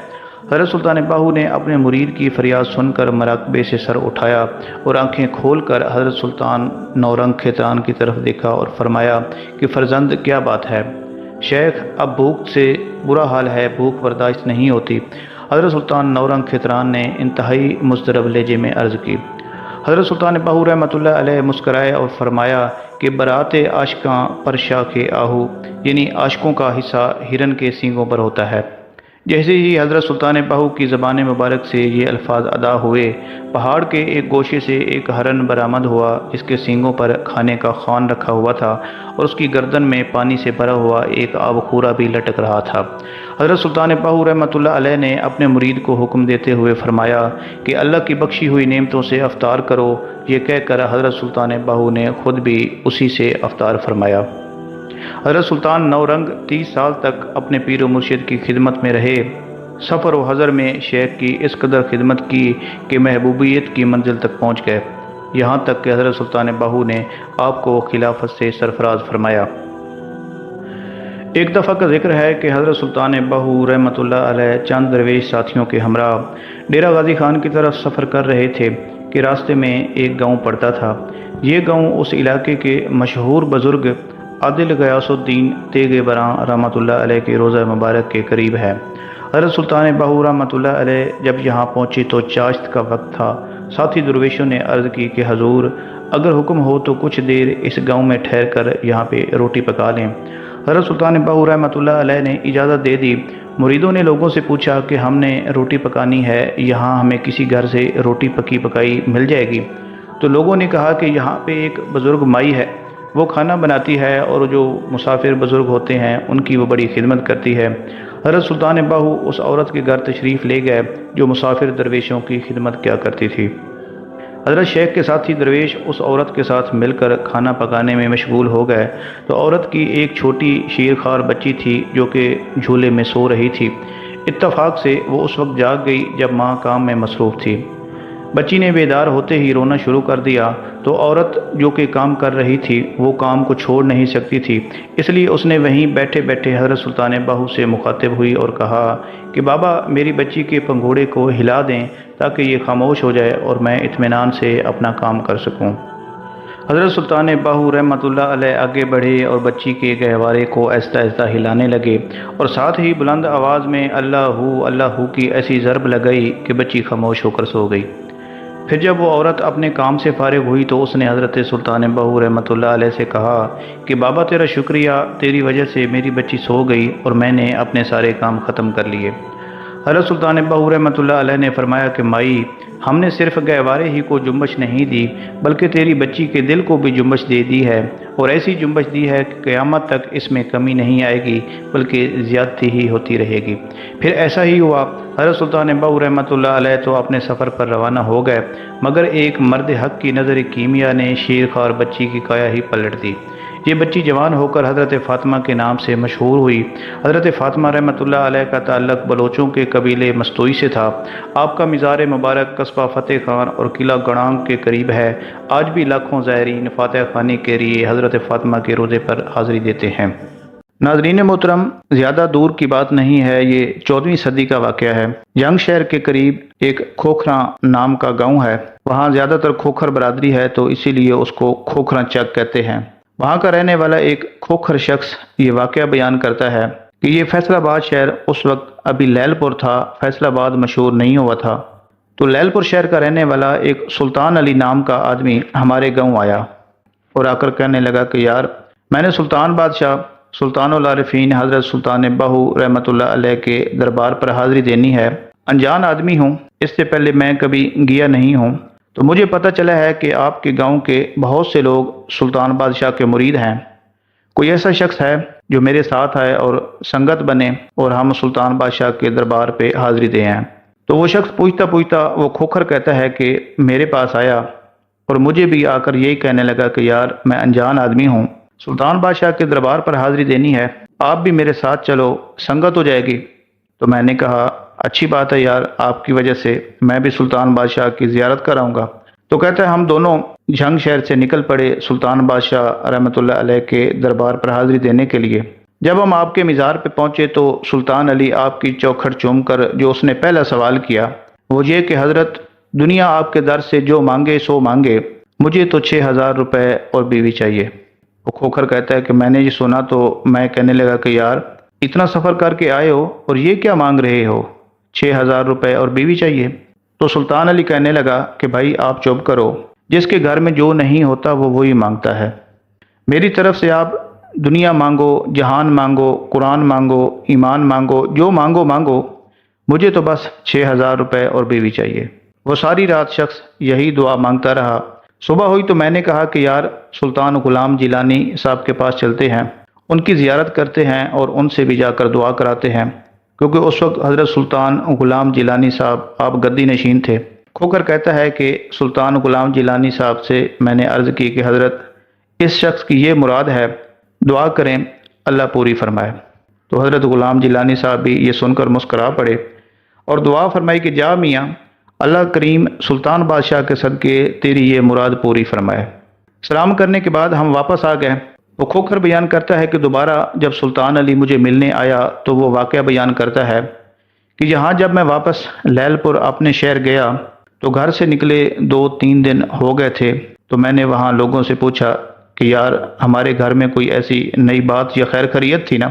حضرت سلطان بہو نے اپنے مرید کی فریاد سن کر مراقبے سے سر اٹھایا اور آنکھیں کھول کر حضرت سلطان نورنگ کھیتران کی طرف دیکھا اور فرمایا کہ فرزند، کیا بات ہے؟ شیخ، اب بھوک سے برا حال ہے، بھوک برداشت نہیں ہوتی۔ حضرت سلطان نورنگ کھیتران نے انتہائی مضطرب لہجے میں عرض کی۔ حضرت سلطان بہو رحمۃ اللہ علیہ مسکرائے اور فرمایا کہ برات عاشقاں پر شاخ آہو، یعنی عاشقوں کا حصہ ہرن کے سینگوں پر ہوتا ہے۔ جیسے ہی حضرت سلطان بہو کی زبان مبارک سے یہ الفاظ ادا ہوئے، پہاڑ کے ایک گوشے سے ایک ہرن برآمد ہوا جس کے سینگوں پر کھانے کا خوان رکھا ہوا تھا اور اس کی گردن میں پانی سے بھرا ہوا ایک آب خورا بھی لٹک رہا تھا۔ حضرت سلطان بہو رحمۃ اللہ علیہ نے اپنے مرید کو حکم دیتے ہوئے فرمایا کہ اللہ کی بخشی ہوئی نعمتوں سے افطار کرو۔ یہ کہہ کر حضرت سلطان بہو نے خود بھی اسی سے افطار فرمایا۔ حضرت سلطان نورنگ 30 سال تک اپنے پیر و مرشد کی خدمت میں رہے۔ سفر و حضر میں شیخ کی اس قدر خدمت کی کہ محبوبیت کی منزل تک پہنچ گئے، یہاں تک کہ حضرت سلطان باہو نے آپ کو خلافت سے سرفراز فرمایا۔ ایک دفعہ کا ذکر ہے کہ حضرت سلطان باہو رحمۃ اللہ علیہ چند درویش ساتھیوں کے ہمراہ ڈیرہ غازی خان کی طرف سفر کر رہے تھے کہ راستے میں ایک گاؤں پڑتا تھا۔ یہ گاؤں اس علاقے کے مشہور بزرگ عادل غیاث الدین تیغ براں رحمۃ اللہ علیہ کے روضہ مبارک کے قریب ہے۔ حضرت سلطان باہو رحمۃ اللہ علیہ جب یہاں پہنچے تو چاشت کا وقت تھا۔ ساتھی درویشوں نے عرض کی کہ حضور اگر حکم ہو تو کچھ دیر اس گاؤں میں ٹھہر کر یہاں پہ روٹی پکا لیں۔ حضرت سلطان باہو رحمۃ اللہ علیہ نے اجازت دے دی۔ مریدوں نے لوگوں سے پوچھا کہ ہم نے روٹی پکانی ہے، یہاں ہمیں کسی گھر سے روٹی پکی پکائی مل جائے گی؟ تو لوگوں نے کہا کہ یہاں پہ ایک بزرگ مائی ہے، وہ کھانا بناتی ہے اور جو مسافر بزرگ ہوتے ہیں ان کی وہ بڑی خدمت کرتی ہے۔ حضرت سلطان باہو اس عورت کے گھر تشریف لے گئے جو مسافر درویشوں کی خدمت کیا کرتی تھی۔ حضرت شیخ کے ساتھی درویش اس عورت کے ساتھ مل کر کھانا پکانے میں مشغول ہو گئے تو عورت کی ایک چھوٹی شیرخوار بچی تھی جو کہ جھولے میں سو رہی تھی۔ اتفاق سے وہ اس وقت جاگ گئی جب ماں کام میں مصروف تھی۔ بچی نے بیدار ہوتے ہی رونا شروع کر دیا تو عورت جو کہ کام کر رہی تھی وہ کام کو چھوڑ نہیں سکتی تھی، اس لیے اس نے وہیں بیٹھے بیٹھے حضرت سلطان باہو سے مخاطب ہوئی اور کہا کہ بابا میری بچی کے پنگھوڑے کو ہلا دیں تاکہ یہ خاموش ہو جائے اور میں اطمینان سے اپنا کام کر سکوں۔ حضرت سلطان باہو رحمۃ اللہ علیہ آگے بڑھے اور بچی کے گہوارے کو آہستہ آہستہ ہلانے لگے اور ساتھ ہی بلند آواز میں اللہ ہو کی ایسی ضرب لگائی کہ بچی خاموش ہو کر سو گئی۔ پھر جب وہ عورت اپنے کام سے فارغ ہوئی تو اس نے حضرت سلطان باہو رحمۃ اللہ علیہ سے کہا کہ بابا تیرا شکریہ، تیری وجہ سے میری بچی سو گئی اور میں نے اپنے سارے کام ختم کر لیے۔ حضرت سلطان باہو رحمۃ اللہ علیہ نے فرمایا کہ مائی ہم نے صرف گہوارے ہی کو جنبش نہیں دی بلکہ تیری بچی کے دل کو بھی جنبش دے دی ہے، اور ایسی جنبش دی ہے کہ قیامت تک اس میں کمی نہیں آئے گی بلکہ زیادتی ہی ہوتی رہے گی۔ پھر ایسا ہی ہوا۔ حضرت سلطان باہو رحمۃ اللہ علیہ تو اپنے سفر پر روانہ ہو گئے مگر ایک مرد حق کی نظر کیمیا نے شیرخوار بچی کی کایا ہی پلٹ دی۔ یہ بچی جوان ہو کر حضرت فاطمہ کے نام سے مشہور ہوئی۔ حضرت فاطمہ رحمۃ اللہ علیہ کا تعلق بلوچوں کے قبیلے مستوئی سے تھا۔ آپ کا مزار مبارک قصبہ فتح خان اور قلعہ گڑانگ کے قریب ہے۔ آج بھی لاکھوں زائرین فاتح خانی کے لیے حضرت فاطمہ کے روضے پر حاضری دیتے ہیں۔ ناظرین محترم، زیادہ دور کی بات نہیں ہے، یہ 14ویں صدی کا واقعہ ہے۔ جنگ شہر کے قریب ایک کھوکھراں نام کا گاؤں ہے۔ وہاں زیادہ تر کھوکھر برادری ہے تو اسی لیے اس کو کھوکھراں چک کہتے ہیں۔ وہاں کا رہنے والا ایک کھوکھر شخص یہ واقعہ بیان کرتا ہے کہ یہ فیصل آباد شہر اس وقت ابھی لیل پور تھا، فیصل آباد مشہور نہیں ہوا تھا۔ تو لیل پور شہر کا رہنے والا ایک سلطان علی نام کا آدمی ہمارے گاؤں آیا اور آ کر کہنے لگا کہ یار میں نے سلطان بادشاہ سلطان العارفین حضرت سلطان باہو رحمۃ اللہ علیہ کے دربار پر حاضری دینی ہے۔ انجان آدمی ہوں، اس سے پہلے میں کبھی گیا نہیں ہوں، تو مجھے پتہ چلا ہے کہ آپ کے گاؤں کے بہت سے لوگ سلطان بادشاہ کے مرید ہیں۔ کوئی ایسا شخص ہے جو میرے ساتھ آئے اور سنگت بنے اور ہم سلطان بادشاہ کے دربار پہ حاضری دے ہیں؟ تو وہ شخص پوچھتا پوچھتا وہ کھوکھر کہتا ہے کہ میرے پاس آیا اور مجھے بھی آ کر یہی کہنے لگا کہ یار میں انجان آدمی ہوں، سلطان بادشاہ کے دربار پر حاضری دینی ہے، آپ بھی میرے ساتھ چلو، سنگت ہو جائے گی۔ تو میں نے کہا اچھی بات ہے یار، آپ کی وجہ سے میں بھی سلطان بادشاہ کی زیارت کراؤں گا۔ تو کہتا ہے ہم دونوں جھنگ شہر سے نکل پڑے سلطان بادشاہ رحمۃ اللہ علیہ کے دربار پر حاضری دینے کے لیے۔ جب ہم آپ کے مزار پہ پہنچے تو سلطان علی آپ کی چوکھٹ چوم کر جو اس نے پہلا سوال کیا وہ یہ کہ حضرت دنیا آپ کے در سے جو مانگے سو مانگے، مجھے تو 6000 روپے اور بیوی چاہیے۔ وہ کھوکھر کہتا ہے کہ میں نے یہ سنا تو میں کہنے لگا کہ یار اتنا سفر کر کے آئے ہو اور یہ کیا مانگ رہے ہو، 6000 روپے اور بیوی چاہیے؟ تو سلطان علی کہنے لگا کہ بھائی آپ چپ کرو، جس کے گھر میں جو نہیں ہوتا وہ وہی مانگتا ہے۔ میری طرف سے آپ دنیا مانگو، جہان مانگو، قرآن مانگو، ایمان مانگو، جو مانگو مانگو، مجھے تو بس 6000 روپے اور بیوی چاہیے۔ وہ ساری رات شخص یہی دعا مانگتا رہا۔ صبح ہوئی تو میں نے کہا کہ یار سلطان غلام جیلانی صاحب کے پاس چلتے ہیں، ان کی زیارت کرتے ہیں اور ان سے بھی جا کر دعا کراتے ہیں، کیونکہ اس وقت حضرت سلطان غلام جیلانی صاحب آپ گدی نشین تھے۔ کھوکھر کہتا ہے کہ سلطان غلام جیلانی صاحب سے میں نے عرض کی کہ حضرت اس شخص کی یہ مراد ہے، دعا کریں اللہ پوری فرمائے۔ تو حضرت غلام جیلانی صاحب بھی یہ سن کر مسکرا پڑے اور دعا فرمائی کہ جا میاں، اللہ کریم سلطان بادشاہ کے صدقے تیری یہ مراد پوری فرمائے۔ سلام کرنے کے بعد ہم واپس آ گئے۔ وہ کھوکھر بیان کرتا ہے کہ دوبارہ جب سلطان علی مجھے ملنے آیا تو وہ واقعہ بیان کرتا ہے کہ یہاں جب میں واپس لیل پور اپنے شہر گیا تو گھر سے نکلے 2-3 دن ہو گئے تھے، تو میں نے وہاں لوگوں سے پوچھا کہ یار ہمارے گھر میں کوئی ایسی نئی بات یا خیر خیریت تھی نا؟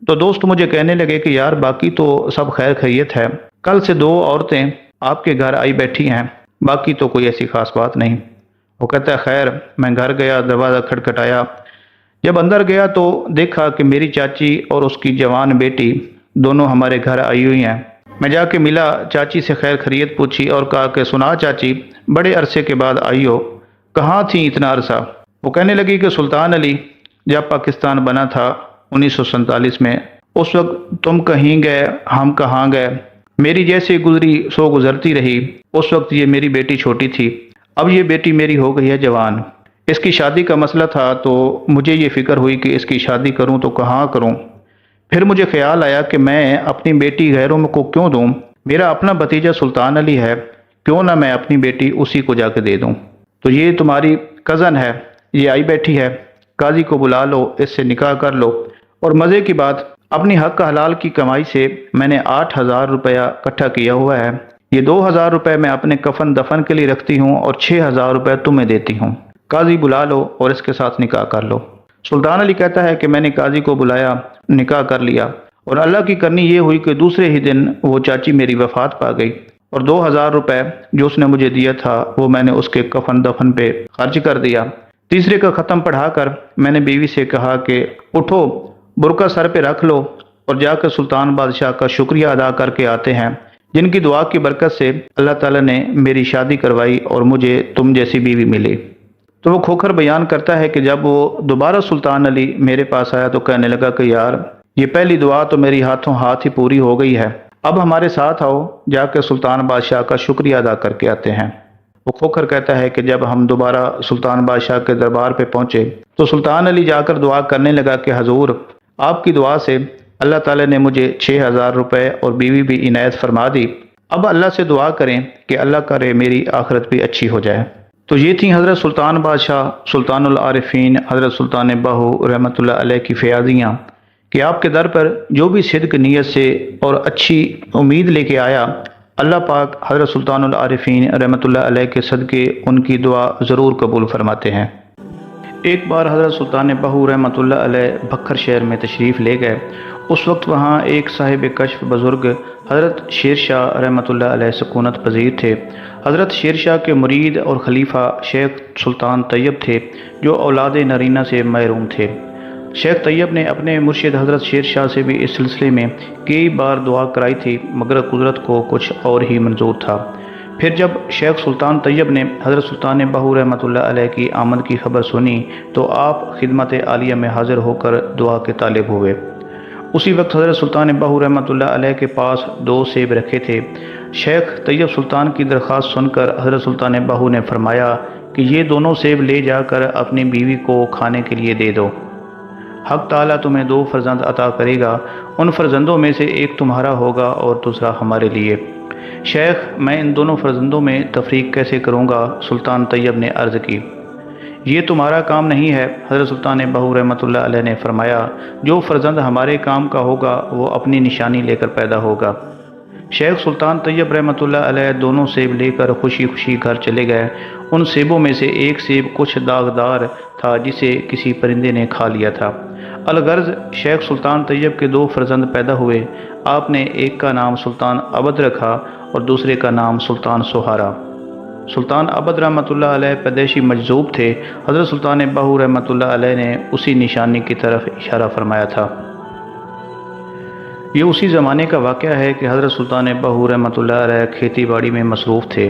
تو دوست مجھے کہنے لگے کہ یار باقی تو سب خیر خیریت ہے، کل سے 2 عورتیں آپ کے گھر آئی بیٹھی ہیں، باقی تو کوئی ایسی خاص بات نہیں۔ وہ کہتا ہے خیر، میں گھر گیا، دروازہ کھٹکھٹایا، جب اندر گیا تو دیکھا کہ میری چاچی اور اس کی جوان بیٹی دونوں ہمارے گھر آئی ہوئی ہیں۔ میں جا کے ملا، چاچی سے خیر خیریت پوچھی اور کہا کہ سنا چاچی، بڑے عرصے کے بعد آئی ہو، کہاں تھیں اتنا عرصہ؟ وہ کہنے لگی کہ سلطان علی جب پاکستان بنا تھا 1947 میں، اس وقت تم کہیں گئے ہم کہاں گئے، میری جیسے گزری سو گزرتی رہی، اس وقت یہ میری بیٹی چھوٹی تھی، اب یہ بیٹی میری ہو گئی ہے جوان، اس کی شادی کا مسئلہ تھا تو مجھے یہ فکر ہوئی کہ اس کی شادی کروں تو کہاں کروں، پھر مجھے خیال آیا کہ میں اپنی بیٹی غیروں کو کیوں دوں، میرا اپنا بھتیجا سلطان علی ہے، کیوں نہ میں اپنی بیٹی اسی کو جا کے دے دوں، تو یہ تمہاری کزن ہے، یہ آئی بیٹھی ہے، قاضی کو بلا لو، اس سے نکاح کر لو۔ اور مزے کی بات، اپنی حق حلال کی کمائی سے میں نے 8,000 روپیہ اکٹھا کیا ہوا ہے، یہ 2,000 روپے میں اپنے کفن دفن کے لیے رکھتی ہوں اور 6,000 روپے تمہیں دیتی ہوں، قاضی بلا لو اور اس کے ساتھ نکاح کر لو۔ سلطان علی کہتا ہے کہ میں نے قاضی کو بلایا، نکاح کر لیا، اور اللہ کی کرنی یہ ہوئی کہ دوسرے ہی دن وہ چاچی میری وفات پا گئی، اور 2,000 روپے جو اس نے مجھے دیا تھا وہ میں نے اس کے کفن دفن پہ خرچ کر دیا۔ تیسرے کا ختم پڑھا کر میں نے بیوی سے کہا کہ اٹھو، برقع سر پہ رکھ لو اور جا کر سلطان بادشاہ کا شکریہ ادا کر کے آتے ہیں، جن کی دعا کی برکت سے اللہ تعالیٰ نے میری شادی کروائی اور مجھے تم جیسی بیوی ملی۔ تو وہ کھوکھر بیان کرتا ہے کہ جب وہ دوبارہ سلطان علی میرے پاس آیا تو کہنے لگا کہ یار یہ پہلی دعا تو میری ہاتھوں ہاتھ ہی پوری ہو گئی ہے، اب ہمارے ساتھ آؤ، جا کے سلطان بادشاہ کا شکریہ ادا کر کے آتے ہیں۔ وہ کھوکھر کہتا ہے کہ جب ہم دوبارہ سلطان بادشاہ کے دربار پہ پہنچے تو سلطان علی جا کر دعا کرنے لگا کہ حضور، آپ کی دعا سے اللہ تعالیٰ نے مجھے 6,000 روپے اور بیوی بھی عنایت فرما دی، اب اللہ سے دعا کریں کہ اللہ کرے میری آخرت بھی اچھی ہو جائے۔ تو یہ تھیں حضرت سلطان بادشاہ سلطان العارفین حضرت سلطان بہو رحمۃ اللہ علیہ کی فیاضیاں کہ آپ کے در پر جو بھی صدق نیت سے اور اچھی امید لے کے آیا، اللہ پاک حضرت سلطان العارفین رحمۃ اللہ علیہ کے صدقے ان کی دعا ضرور قبول فرماتے ہیں۔ ایک بار حضرت سلطان بہو رحمۃ اللہ علیہ بکھر شہر میں تشریف لے گئے، اس وقت وہاں ایک صاحب کشف بزرگ حضرت شیر شاہ رحمۃ اللہ علیہ سکونت پذیر تھے۔ حضرت شیر شاہ کے مرید اور خلیفہ شیخ سلطان طیب تھے جو اولاد نرینہ سے محروم تھے۔ شیخ طیب نے اپنے مرشد حضرت شیر شاہ سے بھی اس سلسلے میں کئی بار دعا کرائی تھی، مگر قدرت کو کچھ اور ہی منظور تھا۔ پھر جب شیخ سلطان طیب نے حضرت سلطان بہو رحمۃ اللہ علیہ کی آمد کی خبر سنی تو آپ خدمت عالیہ میں حاضر ہو کر دعا کے طالب ہوئے۔ اسی وقت حضرت سلطان بہو رحمۃ اللہ علیہ کے پاس 2 سیب رکھے تھے۔ شیخ طیب سلطان کی درخواست سن کر حضرت سلطان بہو نے فرمایا کہ یہ دونوں سیب لے جا کر اپنی بیوی کو کھانے کے لیے دے دو، حق تعالیٰ تمہیں 2 فرزند عطا کرے گا، ان فرزندوں میں سے ایک تمہارا ہوگا اور دوسرا ہمارے لیے۔ شیخ، میں ان دونوں فرزندوں میں تفریق کیسے کروں گا؟ سلطان طیب نے عرض کی، یہ تمہارا کام نہیں ہے۔ حضرت سلطان بہو رحمۃ اللہ علیہ نے فرمایا، جو فرزند ہمارے کام کا ہوگا وہ اپنی نشانی لے کر پیدا ہوگا۔ شیخ سلطان طیب رحمۃ اللہ علیہ دونوں سیب لے کر خوشی خوشی گھر چلے گئے۔ ان سیبوں میں سے ایک سیب کچھ داغدار تھا جسے کسی پرندے نے کھا لیا تھا۔ الغرض شیخ سلطان طیب کے 2 فرزند پیدا ہوئے۔ آپ نے ایک کا نام سلطان عبد رکھا اور دوسرے کا نام سلطان سہارا۔ سلطان عبد رحمۃ اللہ علیہ پیدائشی مجذوب تھے۔ حضرت سلطان بہو رحمۃ اللہ علیہ نے اسی نشانی کی طرف اشارہ فرمایا تھا۔ یہ اسی زمانے کا واقعہ ہے کہ حضرت سلطان بہو رحمۃ اللہ علیہ کھیتی باڑی میں مصروف تھے۔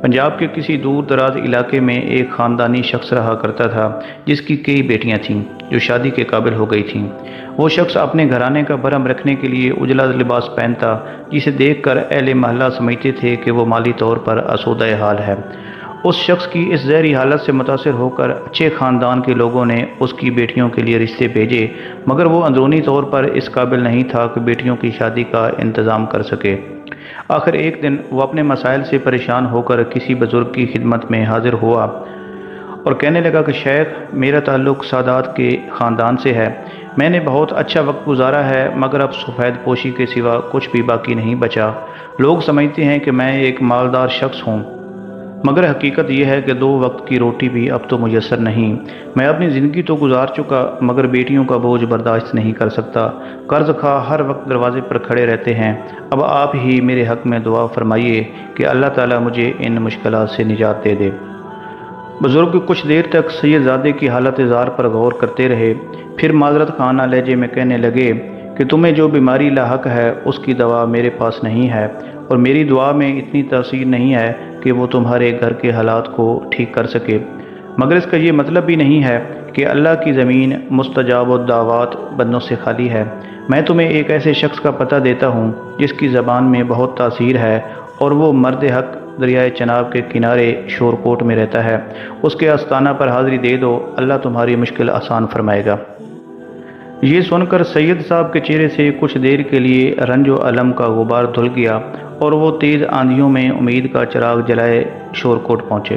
پنجاب کے کسی دور دراز علاقے میں ایک خاندانی شخص رہا کرتا تھا جس کی کئی بیٹیاں تھیں جو شادی کے قابل ہو گئی تھیں۔ وہ شخص اپنے گھرانے کا بھرم رکھنے کے لیے اجلا لباس پہنتا، جسے دیکھ کر اہل محلہ سمجھتے تھے کہ وہ مالی طور پر آسودہ حال ہے۔ اس شخص کی اس زہری حالت سے متاثر ہو کر اچھے خاندان کے لوگوں نے اس کی بیٹیوں کے لیے رشتے بھیجے، مگر وہ اندرونی طور پر اس قابل نہیں تھا کہ بیٹیوں کی شادی کا انتظام کر سکے۔ آخر ایک دن وہ اپنے مسائل سے پریشان ہو کر کسی بزرگ کی خدمت میں حاضر ہوا اور کہنے لگا کہ شیخ، میرا تعلق سادات کے خاندان سے ہے، میں نے بہت اچھا وقت گزارا ہے مگر اب سفید پوشی کے سوا کچھ بھی باقی نہیں بچا۔ لوگ سمجھتے ہیں کہ میں ایک مالدار شخص ہوں، مگر حقیقت یہ ہے کہ 2 وقت کی روٹی بھی اب تو میسر نہیں۔ میں اپنی زندگی تو گزار چکا مگر بیٹیوں کا بوجھ برداشت نہیں کر سکتا۔ قرض خواہ ہر وقت دروازے پر کھڑے رہتے ہیں۔ اب آپ ہی میرے حق میں دعا فرمائیے کہ اللہ تعالیٰ مجھے ان مشکلات سے نجات دے دے۔ بزرگ کچھ دیر تک سید زادے کی حالت زار پر غور کرتے رہے، پھر معذرت خانہ لہجے میں کہنے لگے کہ تمہیں جو بیماری لاحق ہے اس کی دوا میرے پاس نہیں ہے، اور میری دعا میں اتنی تاثیر نہیں ہے کہ وہ تمہارے گھر کے حالات کو ٹھیک کر سکے، مگر اس کا یہ مطلب بھی نہیں ہے کہ اللہ کی زمین مستجاب الدعوات بندوں سے خالی ہے۔ میں تمہیں ایک ایسے شخص کا پتہ دیتا ہوں جس کی زبان میں بہت تاثیر ہے، اور وہ مرد حق دریائے چناب کے کنارے شور کوٹ میں رہتا ہے۔ اس کے آستانہ پر حاضری دے دو، اللہ تمہاری مشکل آسان فرمائے گا۔ یہ سن کر سید صاحب کے چہرے سے کچھ دیر کے لیے رنج و الم کا غبار دھل گیا اور وہ تیز آندھیوں میں امید کا چراغ جلائے شور کوٹ پہنچے۔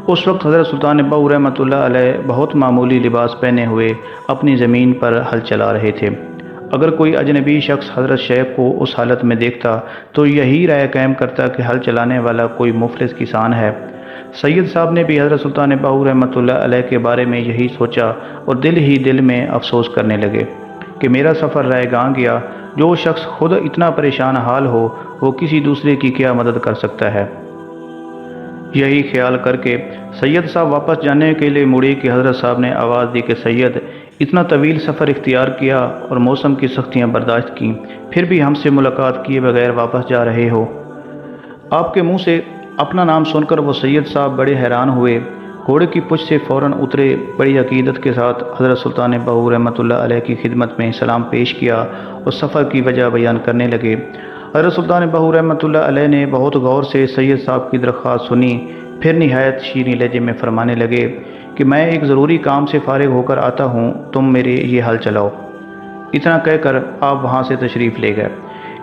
اس وقت حضرت سلطان بہو رحمۃ اللہ علیہ بہت معمولی لباس پہنے ہوئے اپنی زمین پر ہل چلا رہے تھے۔ اگر کوئی اجنبی شخص حضرت شیخ کو اس حالت میں دیکھتا تو یہی رائے قائم کرتا کہ ہل چلانے والا کوئی مفلس کسان ہے۔ سید صاحب نے بھی حضرت سلطان بہو رحمۃ اللہ علیہ کے بارے میں یہی سوچا اور دل ہی دل میں افسوس کرنے لگے کہ میرا سفر رائے گاں گیا۔ جو شخص خود اتنا پریشان حال ہو وہ کسی دوسرے کی کیا مدد کر سکتا ہے۔ یہی خیال کر کے سید صاحب واپس جانے کے لیے مڑے کہ حضرت صاحب نے آواز دی کہ سید، اتنا طویل سفر اختیار کیا اور موسم کی سختیاں برداشت کیں، پھر بھی ہم سے ملاقات کیے بغیر واپس جا رہے ہو۔ آپ کے منہ سے اپنا نام سن کر وہ سید صاحب بڑے حیران ہوئے، گھوڑے کی پشت سے فوراً اترے، بڑی عقیدت کے ساتھ حضرت سلطان بہو رحمۃ اللہ علیہ کی خدمت میں سلام پیش کیا اور سفر کی وجہ بیان کرنے لگے۔ حضرت سلطان بہو رحمۃ اللہ علیہ نے بہت غور سے سید صاحب کی درخواست سنی، پھر نہایت شیریں لہجے میں فرمانے لگے کہ میں ایک ضروری کام سے فارغ ہو کر آتا ہوں، تم میرے یہ حل چلاؤ۔ اتنا کہہ کر آپ وہاں سے تشریف لے گئے۔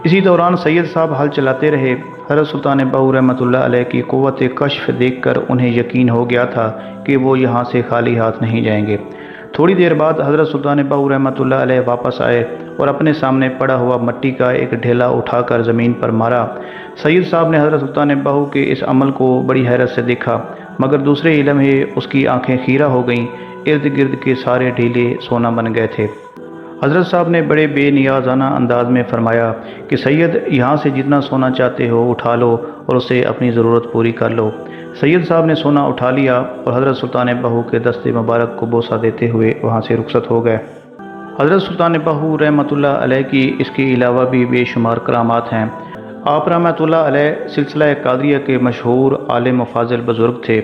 اسی دوران سید صاحب حل چلاتے رہے۔ حضرت سلطان بہو رحمۃ اللہ علیہ کی قوت کشف دیکھ کر انہیں یقین ہو گیا تھا کہ وہ یہاں سے خالی ہاتھ نہیں جائیں گے۔ تھوڑی دیر بعد حضرت سلطان بہو رحمۃ اللہ علیہ واپس آئے اور اپنے سامنے پڑا ہوا مٹی کا ایک ڈھیلا اٹھا کر زمین پر مارا۔ سید صاحب نے حضرت سلطان بہو کے اس عمل کو بڑی حیرت سے دیکھا، مگر دوسرے ہی لمحے اس کی آنکھیں خیرہ ہو گئیں، ارد گرد کے سارے ڈھیلے سونا بن گئے تھے۔ حضرت صاحب نے بڑے بے نیازانہ انداز میں فرمایا کہ سید، یہاں سے جتنا سونا چاہتے ہو اٹھا لو اور اسے اپنی ضرورت پوری کر لو۔ سید صاحب نے سونا اٹھا لیا اور حضرت سلطان بہو کے دست مبارک کو بوسہ دیتے ہوئے وہاں سے رخصت ہو گئے۔ حضرت سلطان بہو رحمۃ اللہ علیہ کی اس کے علاوہ بھی بے شمار کرامات ہیں۔ آپ رحمۃ اللہ علیہ سلسلہ قادریہ کے مشہور عالم و فاضل بزرگ تھے۔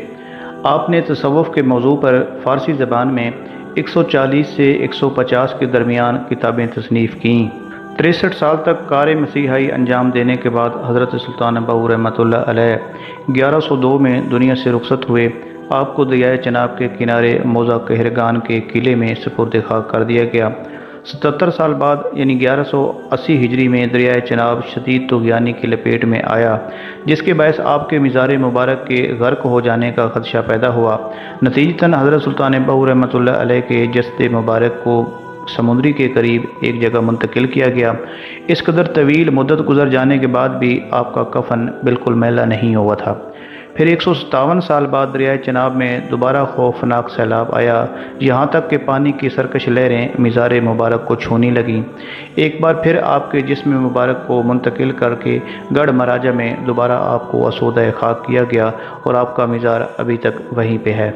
آپ نے تصوف کے موضوع پر فارسی زبان میں 140 سے 150 کے درمیان کتابیں تصنیف کیں۔ 63 سال تک کار مسیحائی انجام دینے کے بعد حضرت سلطان بہو رحمۃ اللہ علیہ 1102 میں دنیا سے رخصت ہوئے۔ آپ کو دریائے چناب کے کنارے موزہ کہرگان کے قلعے میں سپرد خاک کر دیا گیا۔ 77 سال بعد یعنی 1180 ہجری میں دریائے چناب شدید طغیانی کی لپیٹ میں آیا، جس کے باعث آپ کے مزار مبارک کے غرق ہو جانے کا خدشہ پیدا ہوا۔ نتیجتاً حضرت سلطان بہو رحمۃ اللہ علیہ کے جسد مبارک کو سمندری کے قریب ایک جگہ منتقل کیا گیا۔ اس قدر طویل مدت گزر جانے کے بعد بھی آپ کا کفن بالکل میلا نہیں ہوا تھا۔ پھر 157 سال بعد دریائے چناب میں دوبارہ خوفناک سیلاب آیا، یہاں تک کہ پانی کی سرکش لہریں مزار مبارک کو چھونے لگیں۔ ایک بار پھر آپ کے جسم مبارک کو منتقل کر کے گڑھ مہاراجہ میں دوبارہ آپ کو آسودہ خاک کیا گیا اور آپ کا مزار ابھی تک وہیں پہ ہے۔